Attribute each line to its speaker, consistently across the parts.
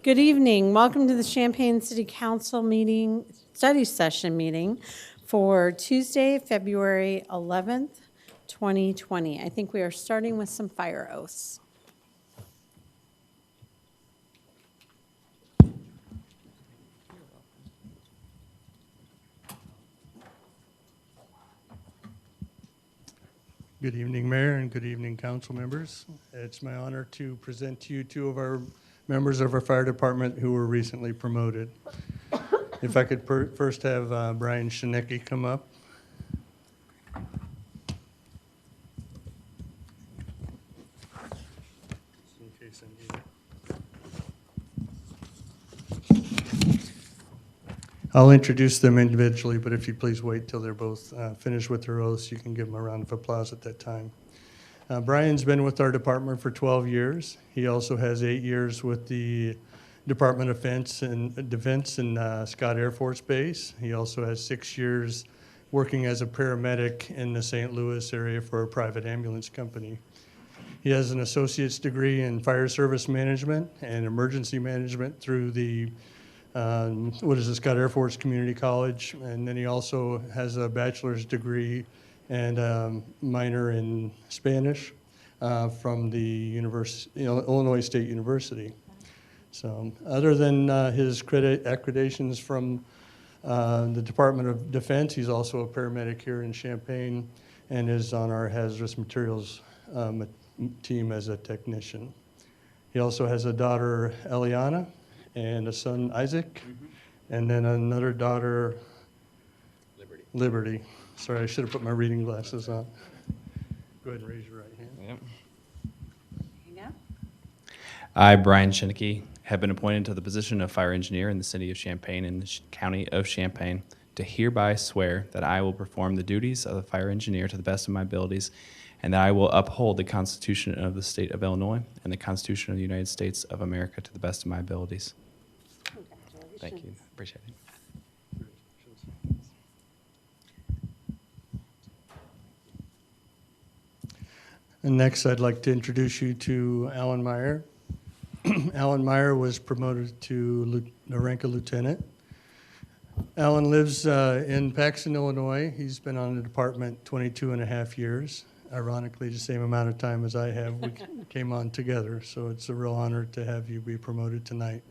Speaker 1: Good evening. Welcome to the Champaign City Council meeting, study session meeting for Tuesday, February 11th, 2020. I think we are starting with some fire oaths.
Speaker 2: Good evening, Mayor, and good evening, council members. It's my honor to present to you two of our members of our fire department who were recently promoted. If I could first have Brian Shinicki come up. Just in case I need it. I'll introduce them individually, but if you please wait till they're both finished with their oaths, you can give them a round of applause at that time. Brian's been with our department for 12 years. He also has 8 years with the Department of Defense and Scott Air Force Base. He also has 6 years working as a paramedic in the St. Louis area for a private ambulance company. He has an associate's degree in fire service management and emergency management through the Scott Air Force Community College, and then he also has a bachelor's degree and a minor in Spanish from the Illinois State University. So other than his accreditations from the Department of Defense, he's also a paramedic here in Champaign and is on our hazardous materials team as a technician. He also has a daughter, Eliana, and a son, Isaac, and then another daughter, Liberty. Sorry, I should have put my reading glasses on. Go ahead and raise your right hand.
Speaker 3: Yep.
Speaker 1: There you go.
Speaker 3: I, Brian Shinicki, have been appointed to the position of fire engineer in the city of Champaign and the county of Champaign to hereby swear that I will perform the duties of the fire engineer to the best of my abilities and that I will uphold the Constitution of the state of Illinois and the Constitution of the United States of America to the best of my abilities.
Speaker 1: Congratulations.
Speaker 3: Thank you. Appreciate it.
Speaker 2: And next, I'd like to introduce you to Alan Meyer. Alan Meyer was promoted to the rank of lieutenant. Alan lives in Paxton, Illinois. He's been on the department 22 and a half years. Ironically, the same amount of time as I have. We came on together, so it's a real honor to have you be promoted tonight.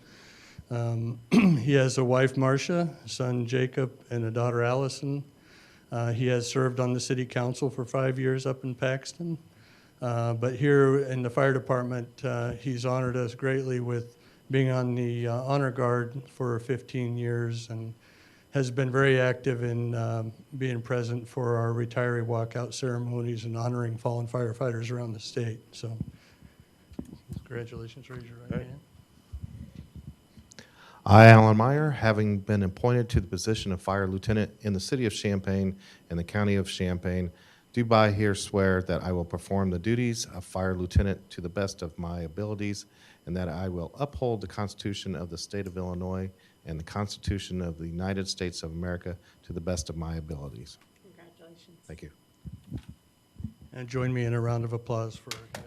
Speaker 2: He has a wife, Marcia, son, Jacob, and a daughter, Allison. He has served on the city council for 5 years up in Paxton. But here in the fire department, he's honored us greatly with being on the honor guard for 15 years and has been very active in being present for our retiree walkout ceremonies and honoring fallen firefighters around the state. So congratulations, raise your right hand.
Speaker 4: I, Alan Meyer, having been appointed to the position of fire lieutenant in the city of Champaign and the county of Champaign, do by here swear that I will perform the duties of fire lieutenant to the best of my abilities and that I will uphold the Constitution of the state of Illinois and the Constitution of the United States of America to the best of my abilities.
Speaker 1: Congratulations.
Speaker 4: Thank you.
Speaker 2: And join me in a round of applause for our guys.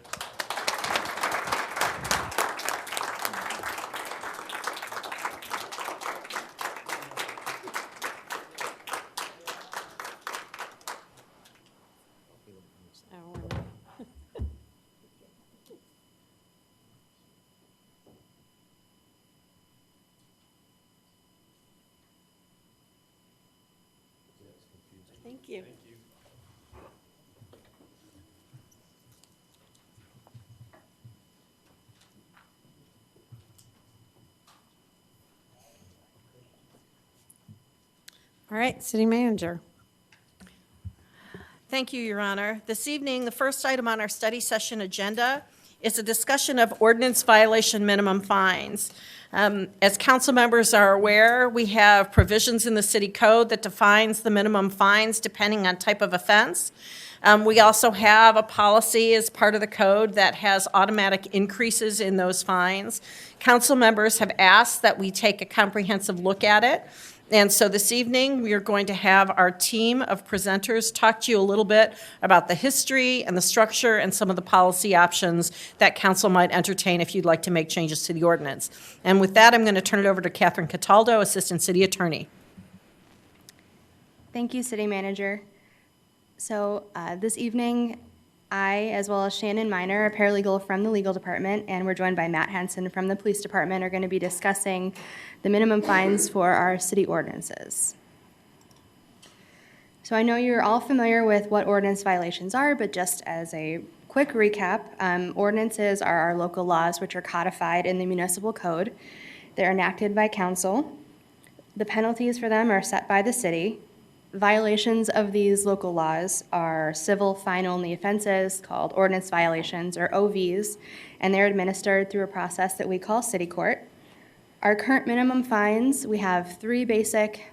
Speaker 1: Thank you. All right, city manager.
Speaker 5: Thank you, Your Honor. This evening, the first item on our study session agenda is a discussion of ordinance violation minimum fines. As council members are aware, we have provisions in the city code that defines the minimum fines depending on type of offense. We also have a policy as part of the code that has automatic increases in those fines. Council members have asked that we take a comprehensive look at it And so this evening, we are going to have our team of presenters talk to you a little bit about the history and the structure and some of the policy options that council might entertain if you'd like to make changes to the ordinance. And with that, I'm going to turn it over to Catherine Cataldo, Assistant City Attorney.
Speaker 6: Thank you, City Manager. So this evening, I, as well as Shannon Miner, a paralegal from the legal department, and we're joined by Matt Henson from the police department, are going to be discussing the minimum fines for our city ordinances. So I know you're all familiar with what ordinance violations are, but just as a quick recap, ordinances are our local laws which are codified in the municipal code. They're enacted by council. The penalties for them are set by the city. Violations of these local laws are civil fine-only offenses called ordinance violations, or OVs, and they're administered through a process that we call city court. Our current minimum fines, we have three basic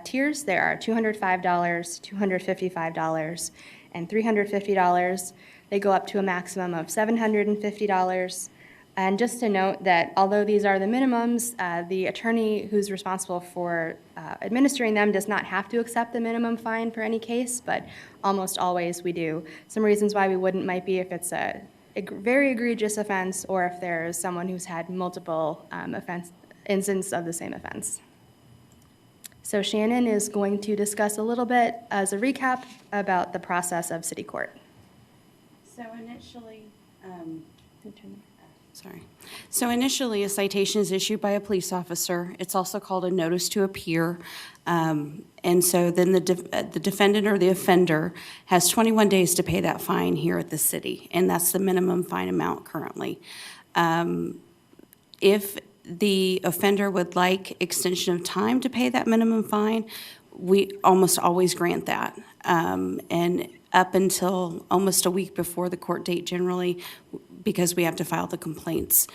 Speaker 6: tiers. There are $205, $255, and $350. They go up to a maximum of $750. And just to note that although these are the minimums, the attorney who's responsible for administering them does not have to accept the minimum fine for any case, but almost always we do. Some reasons why we wouldn't might be if it's a very egregious offense or if there's someone who's had multiple incidents of the same offense. So Shannon is going to discuss a little bit as a recap about the process of city court.
Speaker 7: So initially, a citation is issued by a police officer. It's also called a notice to appear. And so then the defendant or the offender has 21 days to pay that fine here at the city, and that's the minimum fine amount currently. If the offender would like extension of time to pay that minimum fine, we almost always grant that. And up until almost a week before the court date generally, because we have to file the complaints.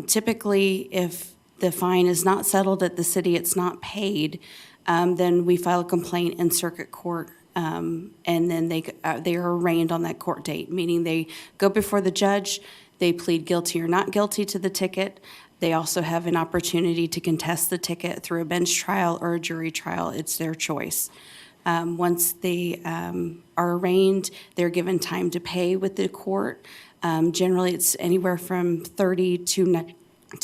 Speaker 7: Typically, if the fine is not settled at the city, it's not paid, then we file a complaint in circuit court, and then they are arraigned on that court date, meaning they go before the judge, they plead guilty or not guilty to the ticket. They also have an opportunity to contest the ticket through a bench trial or a jury trial. It's their choice. Once they are arraigned, they're given time to pay with the court. Generally, it's anywhere from 30 to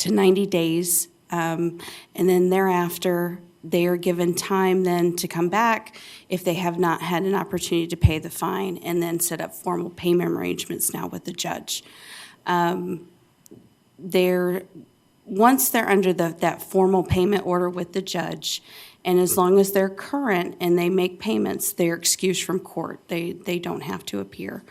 Speaker 7: 90 days. And then thereafter, they are given time then to come back if they have not had an opportunity to pay the fine, and then set up formal payment arrangements now with the judge. Once they're under that formal payment order with the judge, and as long as they're current and they make payments, they're excused from court. They don't have to appear.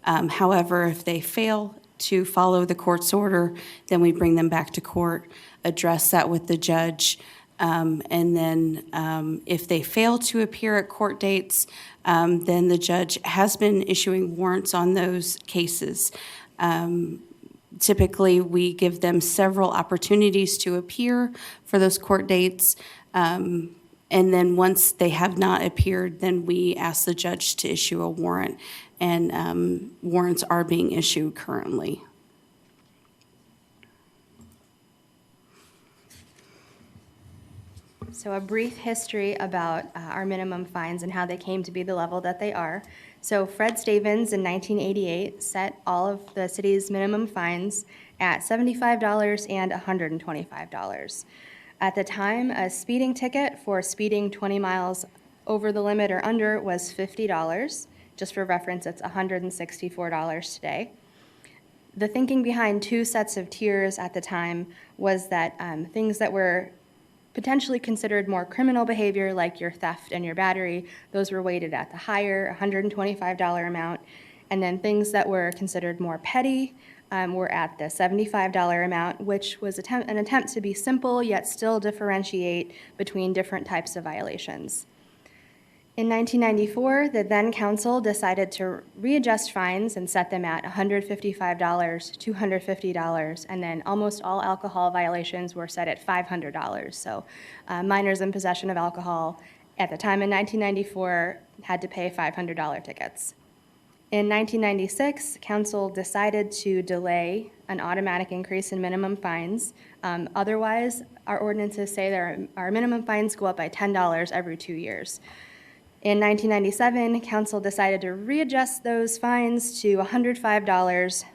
Speaker 7: However, if they fail to follow the court's order, then we bring them back to court, address that with the judge, and then if they fail to appear at court dates, then the judge has been issuing warrants on those cases. Typically, we give them several opportunities to appear for those court dates. And then once they have not appeared, then we ask the judge to issue a warrant. And warrants are being issued currently.
Speaker 6: So a brief history about our minimum fines and how they came to be the level that they are. So Fred Stavens in 1988 set all of the city's minimum fines at $75 and $125. At the time, a speeding ticket for speeding 20 miles over the limit or under was $50. Just for reference, it's $164 today. The thinking behind two sets of tiers at the time was that things that were potentially considered more criminal behavior, like your theft and your battery, those were weighted at the higher $125 amount. And then things that were considered more petty were at the $75 amount, which was an attempt to be simple yet still differentiate between different types of violations. In 1994, the then council decided to readjust fines and set them at $155, $250, and then almost all alcohol violations were set at $500. So minors in possession of alcohol at the time in 1994 had to pay $500 tickets. In 1996, council decided to delay an automatic increase in minimum fines. Otherwise, our ordinances say that our minimum fines go up by $10 every 2 years. In 1997, council decided to readjust those fines to $105,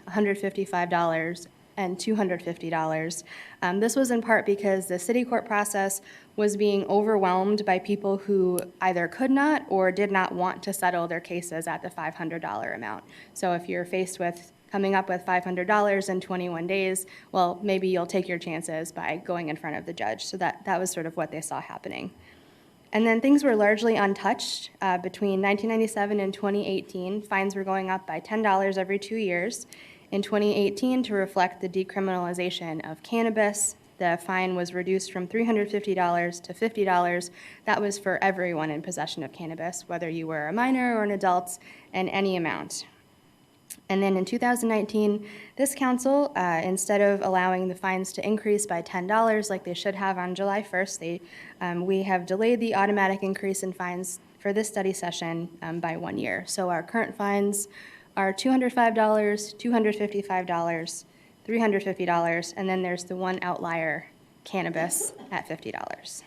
Speaker 6: $155, and $250. This was in part because the city court process was being overwhelmed by people who either could not or did not want to settle their cases at the $500 amount. So if you're faced with coming up with $500 in 21 days, well, maybe you'll take your chances by going in front of the judge. So that was sort of what they saw happening. And then things were largely untouched. Between 1997 and 2018, fines were going up by $10 every 2 years. In 2018, to reflect the decriminalization of cannabis, the fine was reduced from $350 to $50. That was for everyone in possession of cannabis, whether you were a minor or an adult, and any amount. And then in 2019, this council, instead of allowing the fines to increase by $10 like they should have on July 1st, we have delayed the automatic increase in fines for this study session by 1 year. So our current fines are $205, $255, $350, and then there's the one outlier, cannabis, at $50.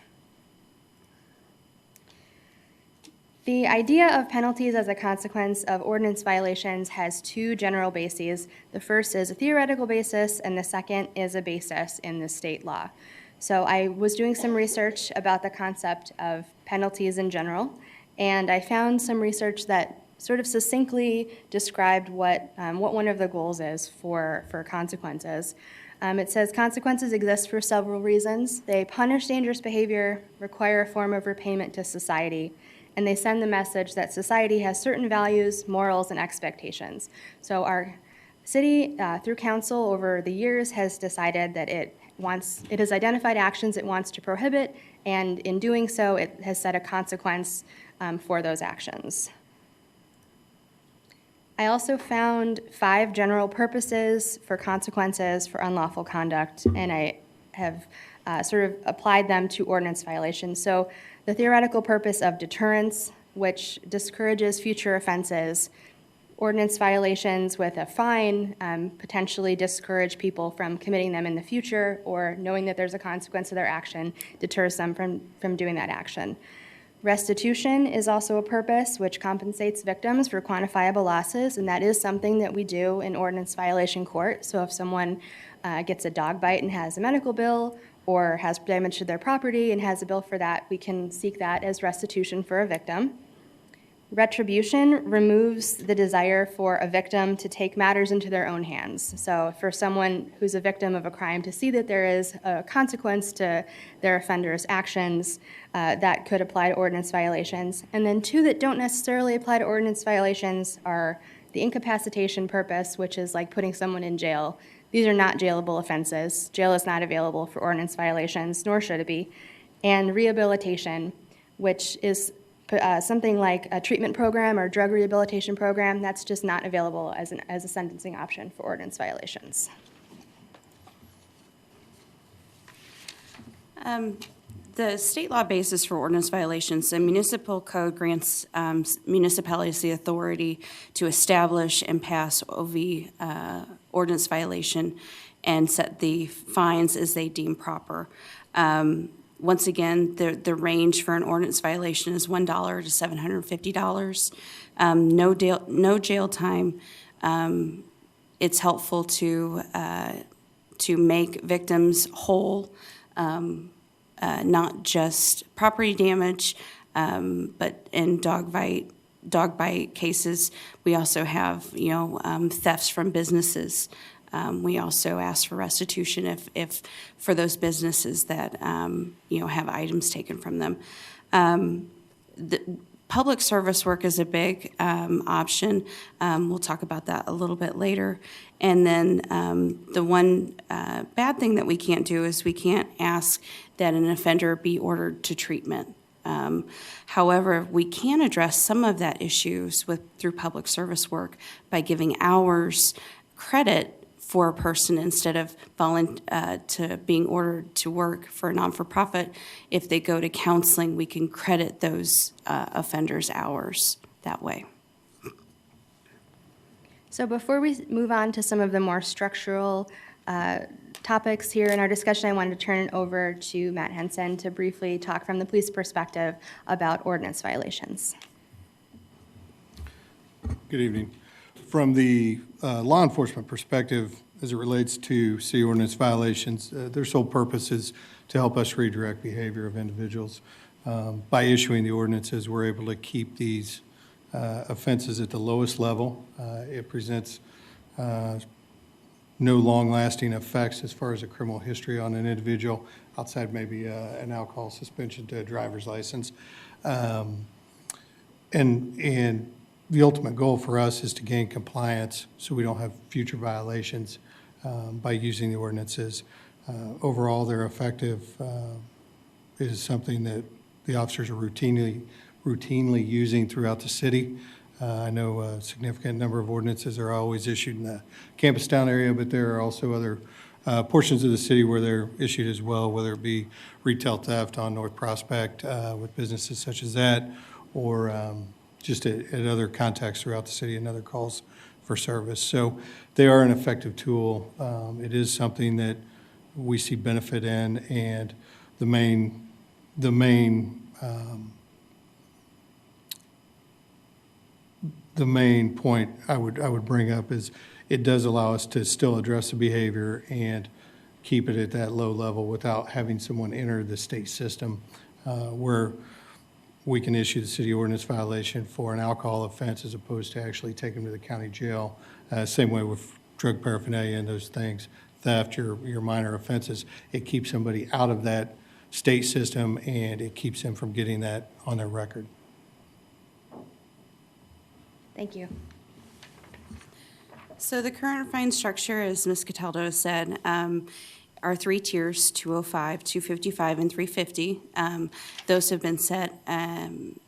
Speaker 6: The idea of penalties as a consequence of ordinance violations has two general bases. The first is a theoretical basis, and the second is a basis in the state law. So I was doing some research about the concept of penalties in general, and I found some research that sort of succinctly described what one of the goals is for consequences. It says consequences exist for several reasons. They punish dangerous behavior, require a form of repayment to society, and they send the message that society has certain values, morals, and expectations. So our city, through council over the years, has decided that it has identified actions it wants to prohibit, and in doing so, it has set a consequence for those actions. I also found 5 general purposes for consequences for unlawful conduct, and I have sort of applied them to ordinance violations. So the theoretical purpose of deterrence, which discourages future offenses. Ordinance violations with a fine potentially discourage people from committing them in the future, or knowing that there's a consequence of their action deters them from doing that action. Restitution is also a purpose which compensates victims for quantifiable losses, and that is something that we do in ordinance violation court. So if someone gets a dog bite and has a medical bill, or has damage to their property and has a bill for that, we can seek that as restitution for a victim. Retribution removes the desire for a victim to take matters into their own hands. So for someone who's a victim of a crime to see that there is a consequence to their offender's actions, that could apply to ordinance violations. And then 2 that don't necessarily apply to ordinance violations are the incapacitation purpose, which is like putting someone in jail. These are not jailable offenses. Jail is not available for ordinance violations, nor should it be. And rehabilitation, which is something like a treatment program or drug rehabilitation program, that's just not available as a sentencing option for ordinance violations.
Speaker 7: The state law basis for ordinance violations, the municipal code grants municipalities the authority to establish and pass OV ordinance violation and set the fines as they deem proper. Once again, the range for an ordinance violation is $1 to $750. No jail time. It's helpful to make victims whole. Not just property damage, but in dog bite cases, we also have thefts from businesses. We also ask for restitution if for those businesses that have items taken from them. The public service work is a big option. We'll talk about that a little bit later. And then the one bad thing that we can't do is we can't ask that an offender be ordered to treatment. However, we can address some of that issues through public service work by giving hours credit for a person instead of to being ordered to work for a non-for-profit. If they go to counseling, we can credit those offenders' hours that way.
Speaker 6: So before we move on to some of the more structural topics here in our discussion, I wanted to turn it over to Matt Henson to briefly talk from the police perspective about ordinance violations.
Speaker 8: Good evening. From the law enforcement perspective, as it relates to city ordinance violations, their sole purpose is to help us redirect behavior of individuals. By issuing the ordinances, we're able to keep these offenses at the lowest level. It presents no long-lasting effects as far as a criminal history on an individual, outside maybe an alcohol suspension to a driver's license. And the ultimate goal for us is to gain compliance so we don't have future violations by using the ordinances. Overall, they're effective. It is something that the officers are routinely using throughout the city. I know a significant number of ordinances are always issued in the campus town area, but there are also other portions of the city where they're issued as well, whether it be retail theft on North Prospect with businesses such as that, or just at other contexts throughout the city and other calls for service. So they are an effective tool. It is something that we see benefit in, and the main point I would bring up is it does allow us to still address the behavior and keep it at that low level without having someone enter the state system, where we can issue the city ordinance violation for an alcohol offense as opposed to actually take them to the county jail. Same way with drug paraphernalia and those things, theft, your minor offenses. It keeps somebody out of that state system, and it keeps them from getting that on their record.
Speaker 6: Thank you.
Speaker 7: So the current fine structure, as Ms. Cataldo said, are 3 tiers, 205, 255, and 350. Those have been set, and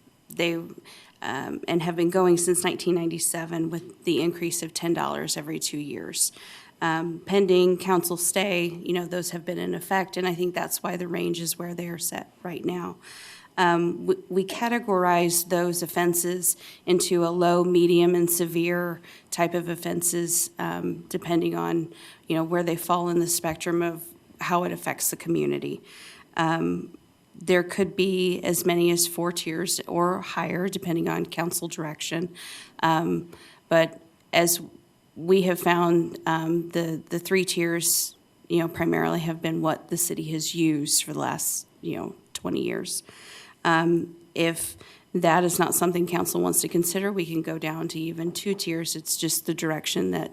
Speaker 7: have been going since 1997 with the increase of $10 every 2 years. Pending council stay, those have been in effect, and I think that's why the range is where they are set right now. We categorize those offenses into a low, medium, and severe type of offenses, depending on, where they fall in the spectrum of how it affects the community. There could be as many as 4 tiers or higher, depending on council direction. But as we have found, the 3 tiers, primarily have been what the city has used for the last, 20 years. If that is not something council wants to consider, we can go down to even 2 tiers. It's just the direction that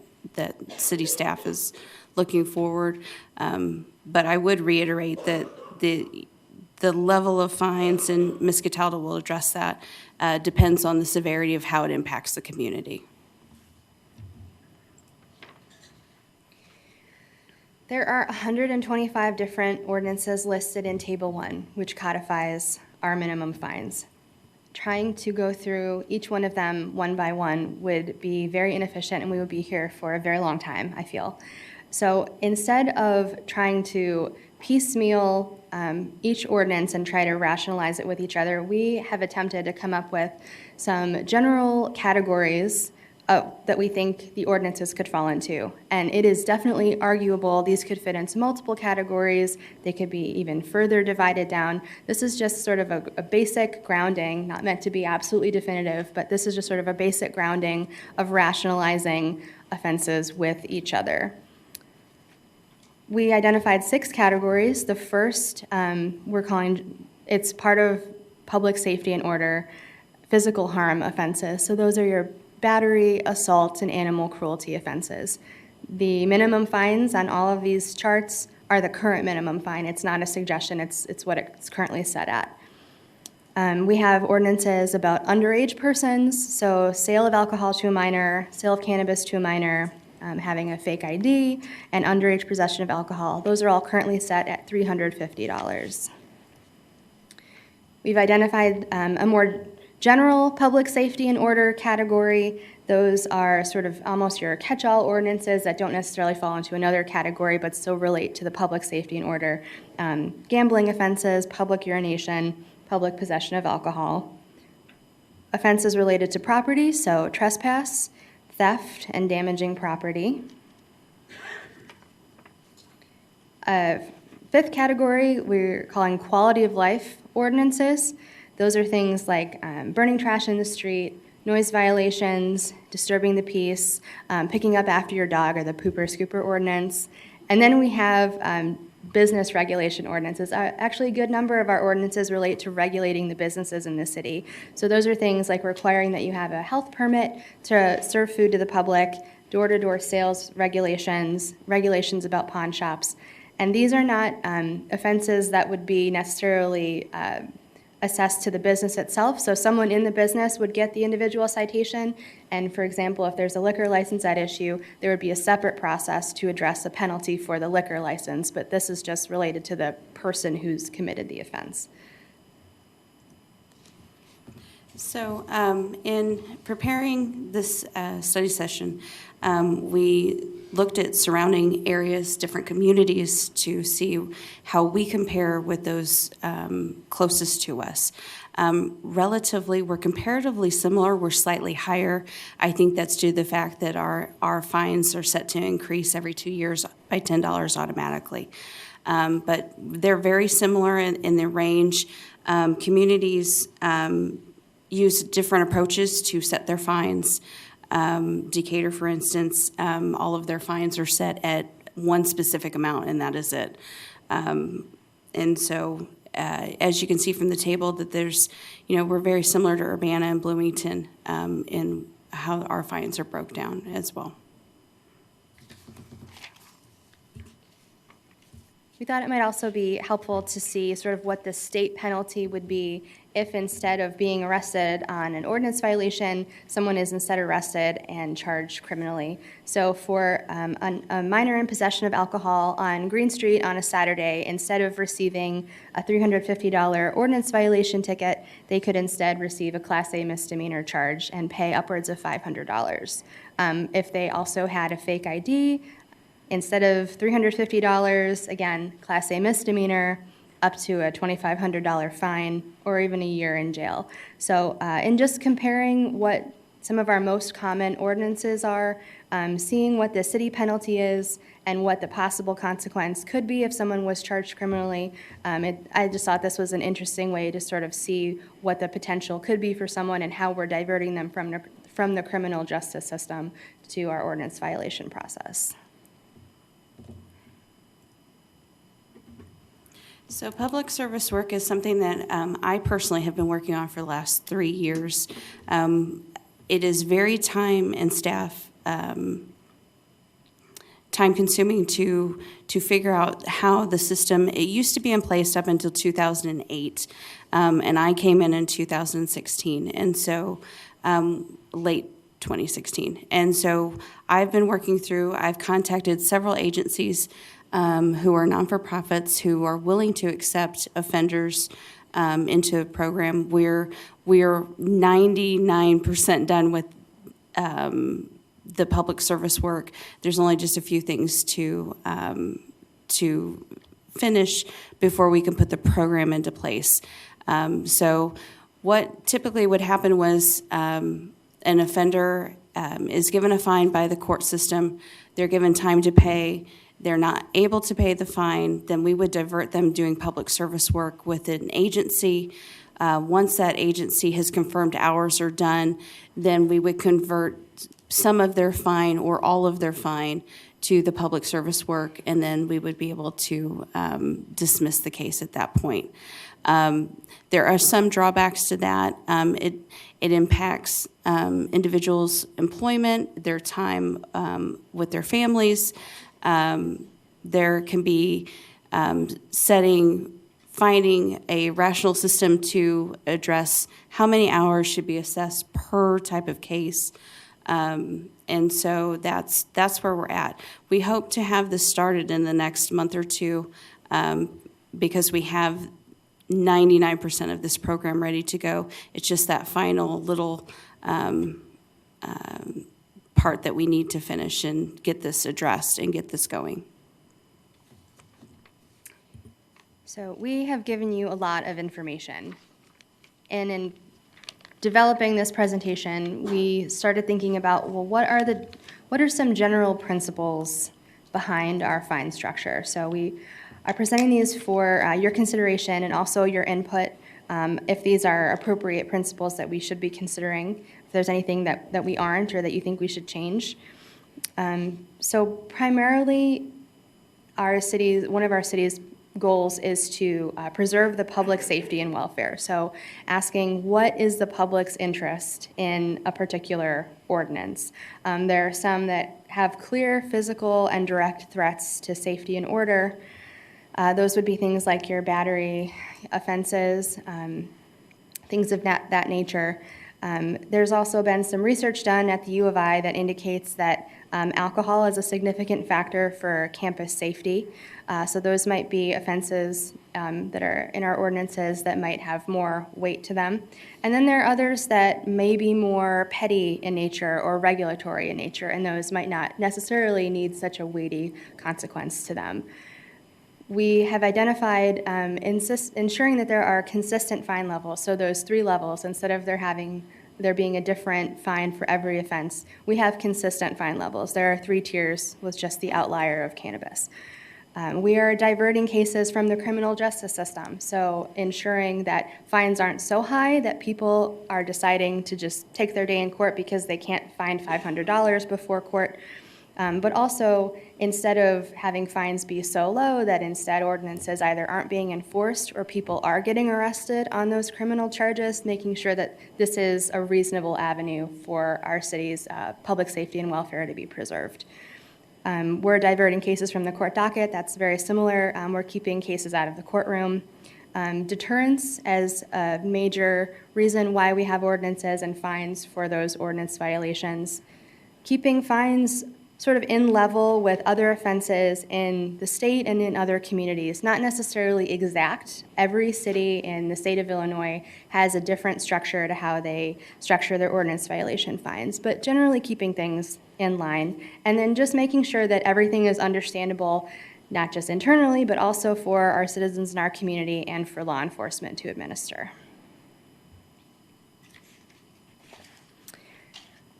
Speaker 7: city staff is looking forward. But I would reiterate that the level of fines, and Ms. Cataldo will address that, depends on the severity of how it impacts the community.
Speaker 6: There are 125 different ordinances listed in Table 1, which codifies our minimum fines. Trying to go through each one of them one by one would be very inefficient, and we would be here for a very long time, I feel. So instead of trying to piecemeal each ordinance and try to rationalize it with each other, we have attempted to come up with some general categories that we think the ordinances could fall into. And it is definitely arguable these could fit into multiple categories. They could be even further divided down. This is just sort of a basic grounding, not meant to be absolutely definitive, but this is just sort of a basic grounding of rationalizing offenses with each other. We identified 6 categories. The first, we're calling, it's part of public safety and order, physical harm offenses. So those are your battery, assault, and animal cruelty offenses. The minimum fines on all of these charts are the current minimum fine. It's not a suggestion, it's what it's currently set at. We have ordinances about underage persons, so sale of alcohol to a minor, sale of cannabis to a minor, having a fake ID, and underage possession of alcohol. Those are all currently set at $350. We've identified a more general public safety and order category. Those are sort of almost your catch-all ordinances that don't necessarily fall into another category but still relate to the public safety and order. Gambling offenses, public urination, public possession of alcohol. Offenses related to property, so trespass, theft and damaging property. Fifth category, we're calling quality of life ordinances. Those are things like burning trash in the street, noise violations, disturbing the peace, picking up after your dog, or the pooper scooper ordinance. And then we have business regulation ordinances. Actually, a good number of our ordinances relate to regulating the businesses in the city. So those are things like requiring that you have a health permit to serve food to the public, door-to-door sales regulations, regulations about pawn shops. And these are not offenses that would be necessarily assessed to the business itself. So someone in the business would get the individual citation, and for example, if there's a liquor license at issue, there would be a separate process to address a penalty for the liquor license, but this is just related to the person who's committed the offense.
Speaker 7: So in preparing this study session, we looked at surrounding areas, different communities, to see how we compare with those closest to us. We're comparatively similar. We're slightly higher. I think that's due to the fact that our fines are set to increase every 2 years by $10 automatically. But they're very similar in their range. Communities use different approaches to set their fines. Decatur, for instance, all of their fines are set at one specific amount, and that is it. And so, as you can see from the table, that there's, we're very similar to Urbana and Bloomington in how our fines are broke down as well.
Speaker 6: We thought it might also be helpful to see sort of what the state penalty would be if instead of being arrested on an ordinance violation, someone is instead arrested and charged criminally. So for a minor in possession of alcohol on Green Street on a Saturday, instead of receiving a $350 ordinance violation ticket, they could instead receive a Class A misdemeanor charge and pay upwards of $500. If they also had a fake ID, instead of $350, again, Class A misdemeanor, up to a $2,500 fine, or even a year in jail. So in just comparing what some of our most common ordinances are, seeing what the city penalty is and what the possible consequence could be if someone was charged criminally, I just thought this was an interesting way to sort of see what the potential could be for someone and how we're diverting them from the criminal justice system to our ordinance violation process.
Speaker 7: So public service work is something that I personally have been working on for the last 3 years. It is very time and staff time consuming to figure out how the system, it used to be in place up until 2008, and I came in 2016, and so late 2016. And so I've been working through, I've contacted several agencies who are non-for-profits who are willing to accept offenders into a program. We're 99% done with the public service work. There's only just a few things to finish before we can put the program into place. So what typically would happen was an offender is given a fine by the court system. They're given time to pay. They're not able to pay the fine, then we would divert them doing public service work with an agency. Once that agency has confirmed hours are done, then we would convert some of their fine or all of their fine to the public service work, and then we would be able to dismiss the case at that point. There are some drawbacks to that. It impacts individuals' employment, their time with their families. There can be finding a rational system to address how many hours should be assessed per type of case. And so that's where we're at. We hope to have this started in the next month or two because we have 99% of this program ready to go. It's just that final little part that we need to finish and get this addressed and get this going.
Speaker 6: So we have given you a lot of information. And in developing this presentation, we started thinking about, well, what are some general principles behind our fine structure? So we are presenting these for your consideration and also your input, if these are appropriate principles that we should be considering, if there's anything that we aren't or that you think we should change. So primarily, one of our city's goals is to preserve the public safety and welfare. So asking what is the public's interest in a particular ordinance. There are some that have clear physical and direct threats to safety and order. Those would be things like your battery offenses, things of that nature. There's also been some research done at the U of I that indicates that alcohol is a significant factor for campus safety. So those might be offenses that are in our ordinances that might have more weight to them. And then there are others that may be more petty in nature or regulatory in nature, and those might not necessarily need such a weighty consequence to them. We have identified ensuring that there are consistent fine levels, so those 3 levels, instead of there being a different fine for every offense, we have consistent fine levels. There are 3 tiers with just the outlier of cannabis. We are diverting cases from the criminal justice system, so ensuring that fines aren't so high that people are deciding to just take their day in court because they can't find $500 before court. But also, instead of having fines be so low that instead ordinances either aren't being enforced or people are getting arrested on those criminal charges, making sure that this is a reasonable avenue for our city's public safety and welfare to be preserved. We're diverting cases from the court docket. That's very similar. We're keeping cases out of the courtroom. Deterrence as a major reason why we have ordinances and fines for those ordinance violations. Keeping fines sort of in level with other offenses in the state and in other communities, not necessarily exact. Every city in the state of Illinois has a different structure to how they structure their ordinance violation fines, but generally keeping things in line. And then just making sure that everything is understandable, not just internally, but also for our citizens in our community and for law enforcement to administer.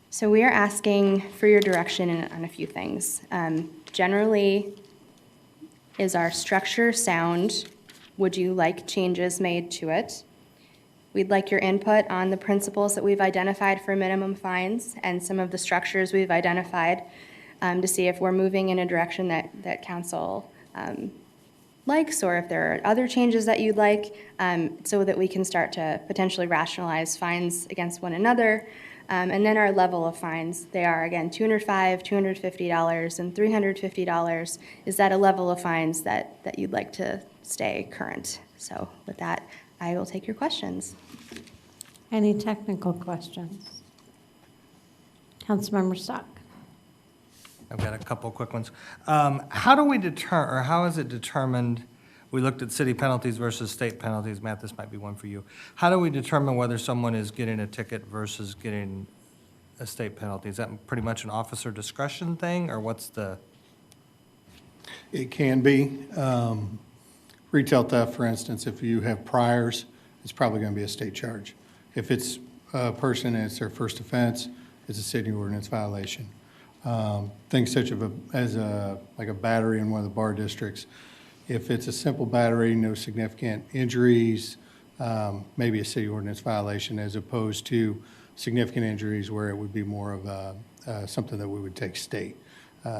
Speaker 6: So we are asking for your direction on a few things. Generally, is our structure sound? Would you like changes made to it? We'd like your input on the principles that we've identified for minimum fines and some of the structures we've identified to see if we're moving in a direction that council likes, or if there are other changes that you'd like, so that we can start to potentially rationalize fines against one another. And then our level of fines, they are, again, $205, $250, and $350. Is that a level of fines that you'd like to stay current? So with that, I will take your questions.
Speaker 1: Any technical questions? Councilmember Stock.
Speaker 9: I've got a couple quick ones. How do we deter, or how is it determined? We looked at city penalties versus state penalties. Matt, this might be one for you. How do we determine whether someone is getting a ticket versus getting a state penalty? Is that pretty much an officer discretion thing, or what's the?
Speaker 8: It can be. Retail theft, for instance, if you have priors, it's probably going to be a state charge. If it's a person and it's their first offense, it's a city ordinance violation. Things such as like a battery in one of the bar districts. If it's a simple battery, no significant injuries, maybe a city ordinance violation, as opposed to significant injuries where it would be more of something that we would take state.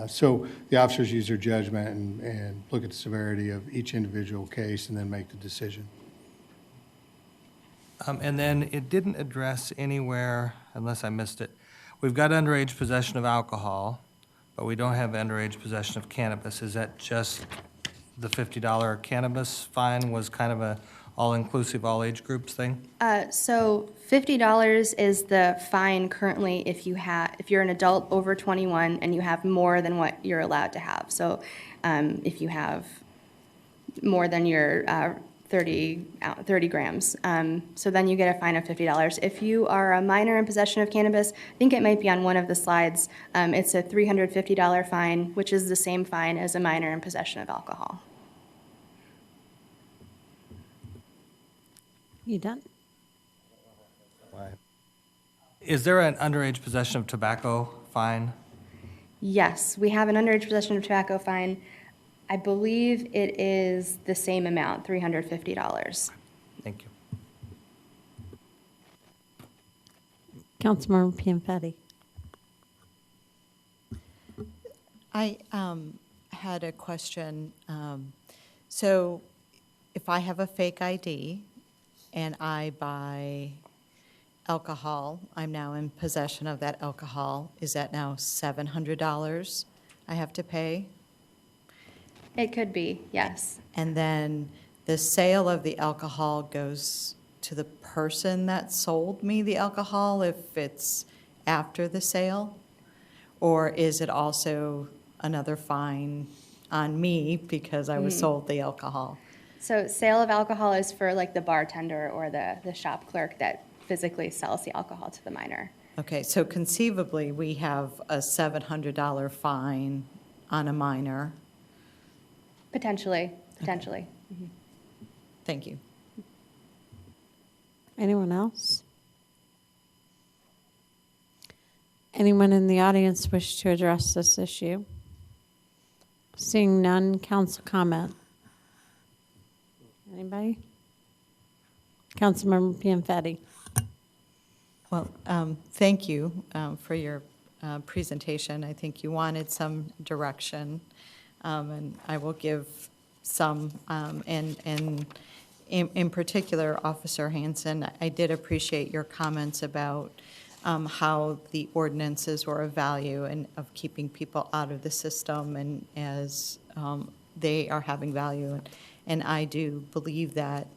Speaker 8: So the officers use their judgment and look at the severity of each individual case and then make the decision.
Speaker 9: And then it didn't address anywhere, unless I missed it. We've got underage possession of alcohol, but we don't have underage possession of cannabis. Is that just the $50 cannabis fine was kind of a all-inclusive, all-age groups thing?
Speaker 6: So $50 is the fine currently if you're an adult over 21 and you have more than what you're allowed to have. So if you have more than your 30 grams. So then you get a fine of $50. If you are a minor in possession of cannabis, I think it might be on one of the slides, it's a $350 fine, which is the same fine as a minor in possession of alcohol.
Speaker 1: You done?
Speaker 9: Is there an underage possession of tobacco fine?
Speaker 6: Yes, we have an underage possession of tobacco fine. I believe it is the same amount, $350.
Speaker 9: Thank you.
Speaker 1: Councilmember Pianfetti.
Speaker 10: I had a question. So if I have a fake ID and I buy alcohol, I'm now in possession of that alcohol. Is that now $700 I have to pay?
Speaker 6: It could be, yes.
Speaker 10: And then the sale of the alcohol goes to the person that sold me the alcohol if it's after the sale? Or is it also another fine on me because I was sold the alcohol?
Speaker 6: So sale of alcohol is for like the bartender or the shop clerk that physically sells the alcohol to the minor.
Speaker 10: Okay, so conceivably, we have a $700 fine on a minor.
Speaker 6: Potentially.
Speaker 10: Thank you.
Speaker 1: Anyone else? Anyone in the audience wish to address this issue? Seeing none, council comment. Anybody? Councilmember Pianfetti.
Speaker 10: Well, thank you for your presentation. I think you wanted some direction, and I will give some. And in particular, Officer Hanson, I did appreciate your comments about how the ordinances were of value and of keeping people out of the system, and as they are having value. And I do believe that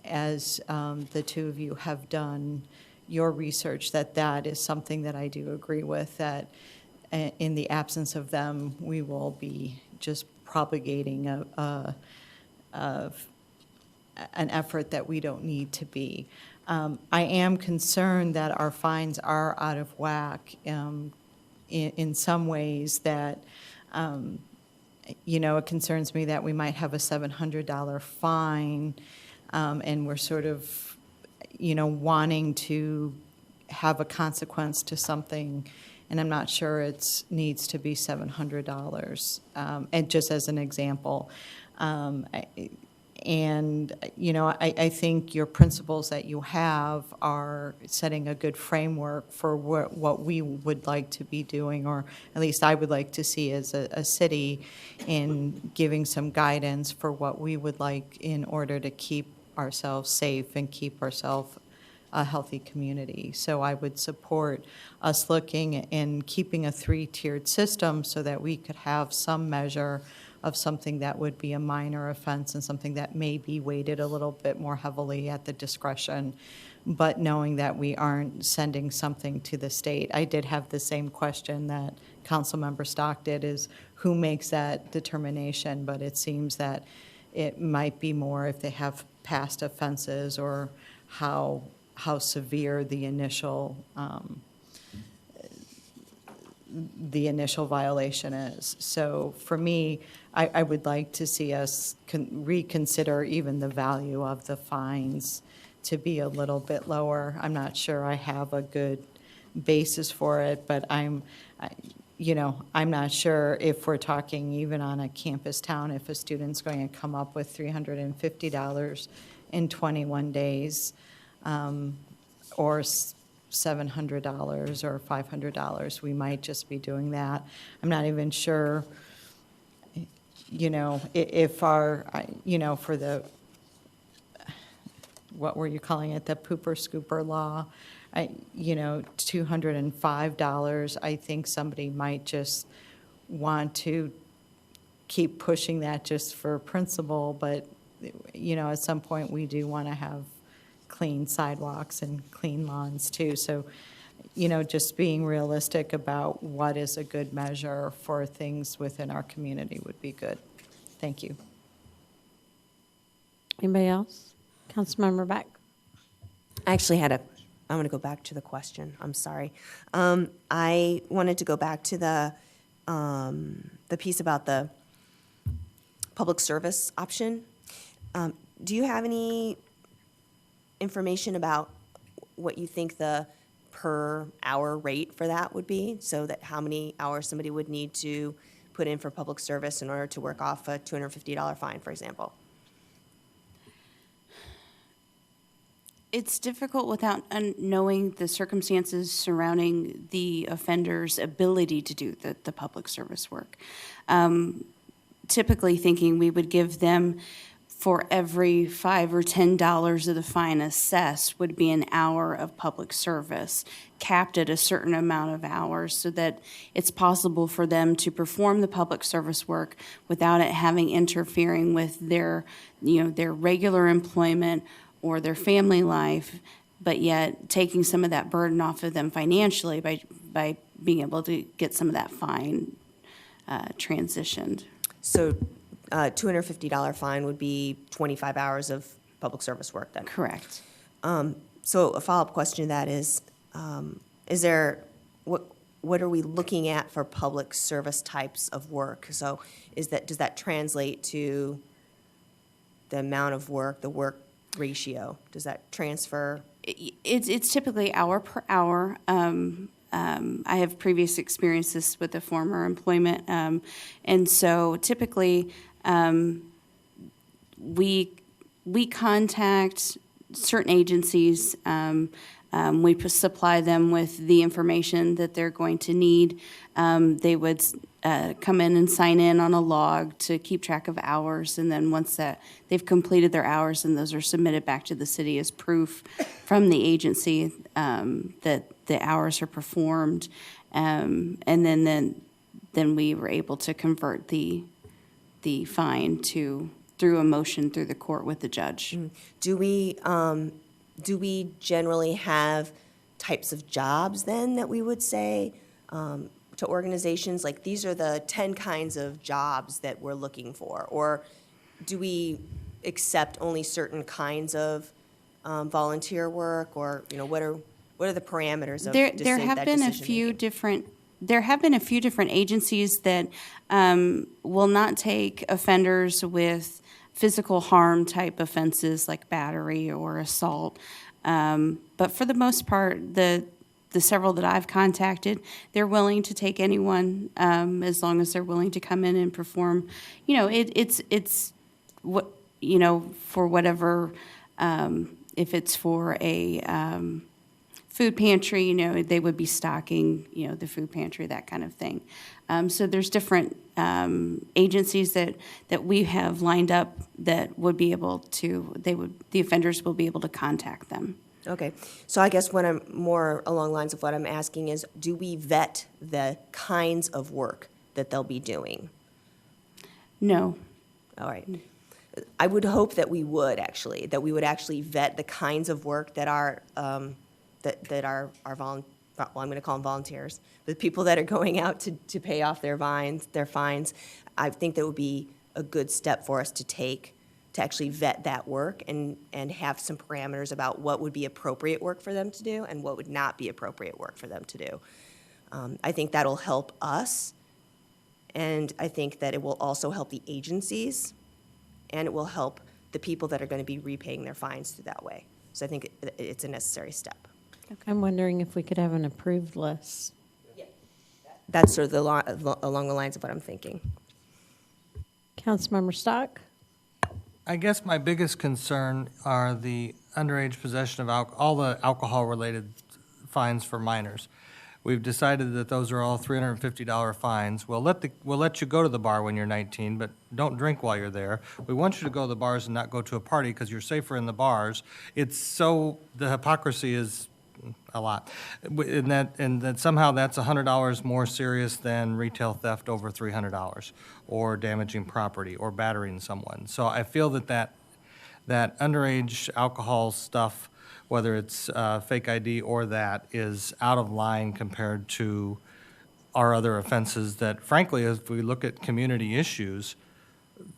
Speaker 10: as the two of you have done your research, that is something that I do agree with, that in the absence of them, we will be just propagating an effort that we don't need to be. I am concerned that our fines are out of whack in some ways that, it concerns me that we might have a $700 fine, and we're sort of, wanting to have a consequence to something, and I'm not sure it needs to be $700. And just as an example, I think your principles that you have are setting a good framework for what we would like to be doing, or at least I would like to see as a city, in giving some guidance for what we would like in order to keep ourselves safe and keep ourselves a healthy community. So I would support us looking and keeping a 3-tiered system so that we could have some measure of something that would be a minor offense and something that may be weighted a little bit more heavily at the discretion, but knowing that we aren't sending something to the state. I did have the same question that Councilmember Stock did, is who makes that determination? But it seems that it might be more if they have past offenses, or how severe the initial violation is. So for me, I would like to see us reconsider even the value of the fines to be a little bit lower. I'm not sure I have a good basis for it, but I'm not sure if we're talking even on a campus town, if a student's going to come up with $350 in 21 days, or $700 or $500. We might just be doing that. I'm not even sure, if our, for the, what were you calling it, the pooper scooper law, $205, I think somebody might just want to keep pushing that just for principle, but, at some point, we do want to have clean sidewalks and clean lawns too. So, just being realistic about what is a good measure for things within our community would be good. Thank you.
Speaker 1: Anybody else? Councilmember Beck.
Speaker 11: I actually I want to go back to the question. I'm sorry. I wanted to go back to the piece about the public service option. Do you have any information about what you think the per hour rate for that would be, so that how many hours somebody would need to put in for public service in order to work off a $250 fine, for example.
Speaker 7: It's difficult without knowing the circumstances surrounding the offender's ability to do the public service work. Typically thinking we would give them, for every $5 or $10 of the fine assessed would be an hour of public service, capped at a certain amount of hours, so that it's possible for them to perform the public service work without it having interfering with their, their regular employment or their family life, but yet taking some of that burden off of them financially by being able to get some of that fine transitioned.
Speaker 11: So $250 fine would be 25 hours of public service work then?
Speaker 7: Correct.
Speaker 11: So a follow-up question to that is there, what are we looking at for public service types of work? So does that translate to the amount of work, the work ratio? Does that transfer?
Speaker 7: It's typically hour per hour. I have previous experiences with the former employment, and so typically we contact certain agencies. We supply them with the information that they're going to need. They would come in and sign in on a log to keep track of hours, and then once that they've completed their hours, and those are submitted back to the city as proof from the agency that the hours are performed, and then we were able to convert the fine through a motion through the court with the judge.
Speaker 11: Do we generally have types of jobs then that we would say to organizations, like these are the 10 kinds of jobs that we're looking for? Or do we accept only certain kinds of volunteer work? Or, what are the parameters of
Speaker 7: There have been a few different agencies that will not take offenders with physical harm type offenses like battery or assault. But for the most part, the several that I've contacted, they're willing to take anyone as long as they're willing to come in and perform. It's what, for whatever, if it's for a food pantry, they would be stocking, the food pantry, that kind of thing. So there's different agencies that we have lined up that would be able to, the offenders will be able to contact them.
Speaker 11: Okay, so I guess what I'm more along the lines of what I'm asking is, do we vet the kinds of work that they'll be doing?
Speaker 7: No.
Speaker 11: All right. I would hope that we would actually vet the kinds of work that are that are I'm going to call them volunteers, the people that are going out to pay off their fines. I think that would be a good step for us to take to actually vet that work and have some parameters about what would be appropriate work for them to do and what would not be appropriate work for them to do. I think that'll help us, and I think that it will also help the agencies, and it will help the people that are going to be repaying their fines through that way. So I think it's a necessary step.
Speaker 1: I'm wondering if we could have an approved list.
Speaker 11: That's sort of along the lines of what I'm thinking.
Speaker 1: Councilmember Stock?
Speaker 9: I guess my biggest concern are the underage possession of all the alcohol-related fines for minors. We've decided that those are all $350 fines. We'll let you go to the bar when you're 19, but don't drink while you're there. We want you to go to the bars and not go to a party because you're safer in the bars. The hypocrisy is a lot. And that somehow that's $100 more serious than retail theft over $300, or damaging property, or battering someone. So I feel that underage alcohol stuff, whether it's fake ID or that, is out of line compared to our other offenses that, frankly, if we look at community issues,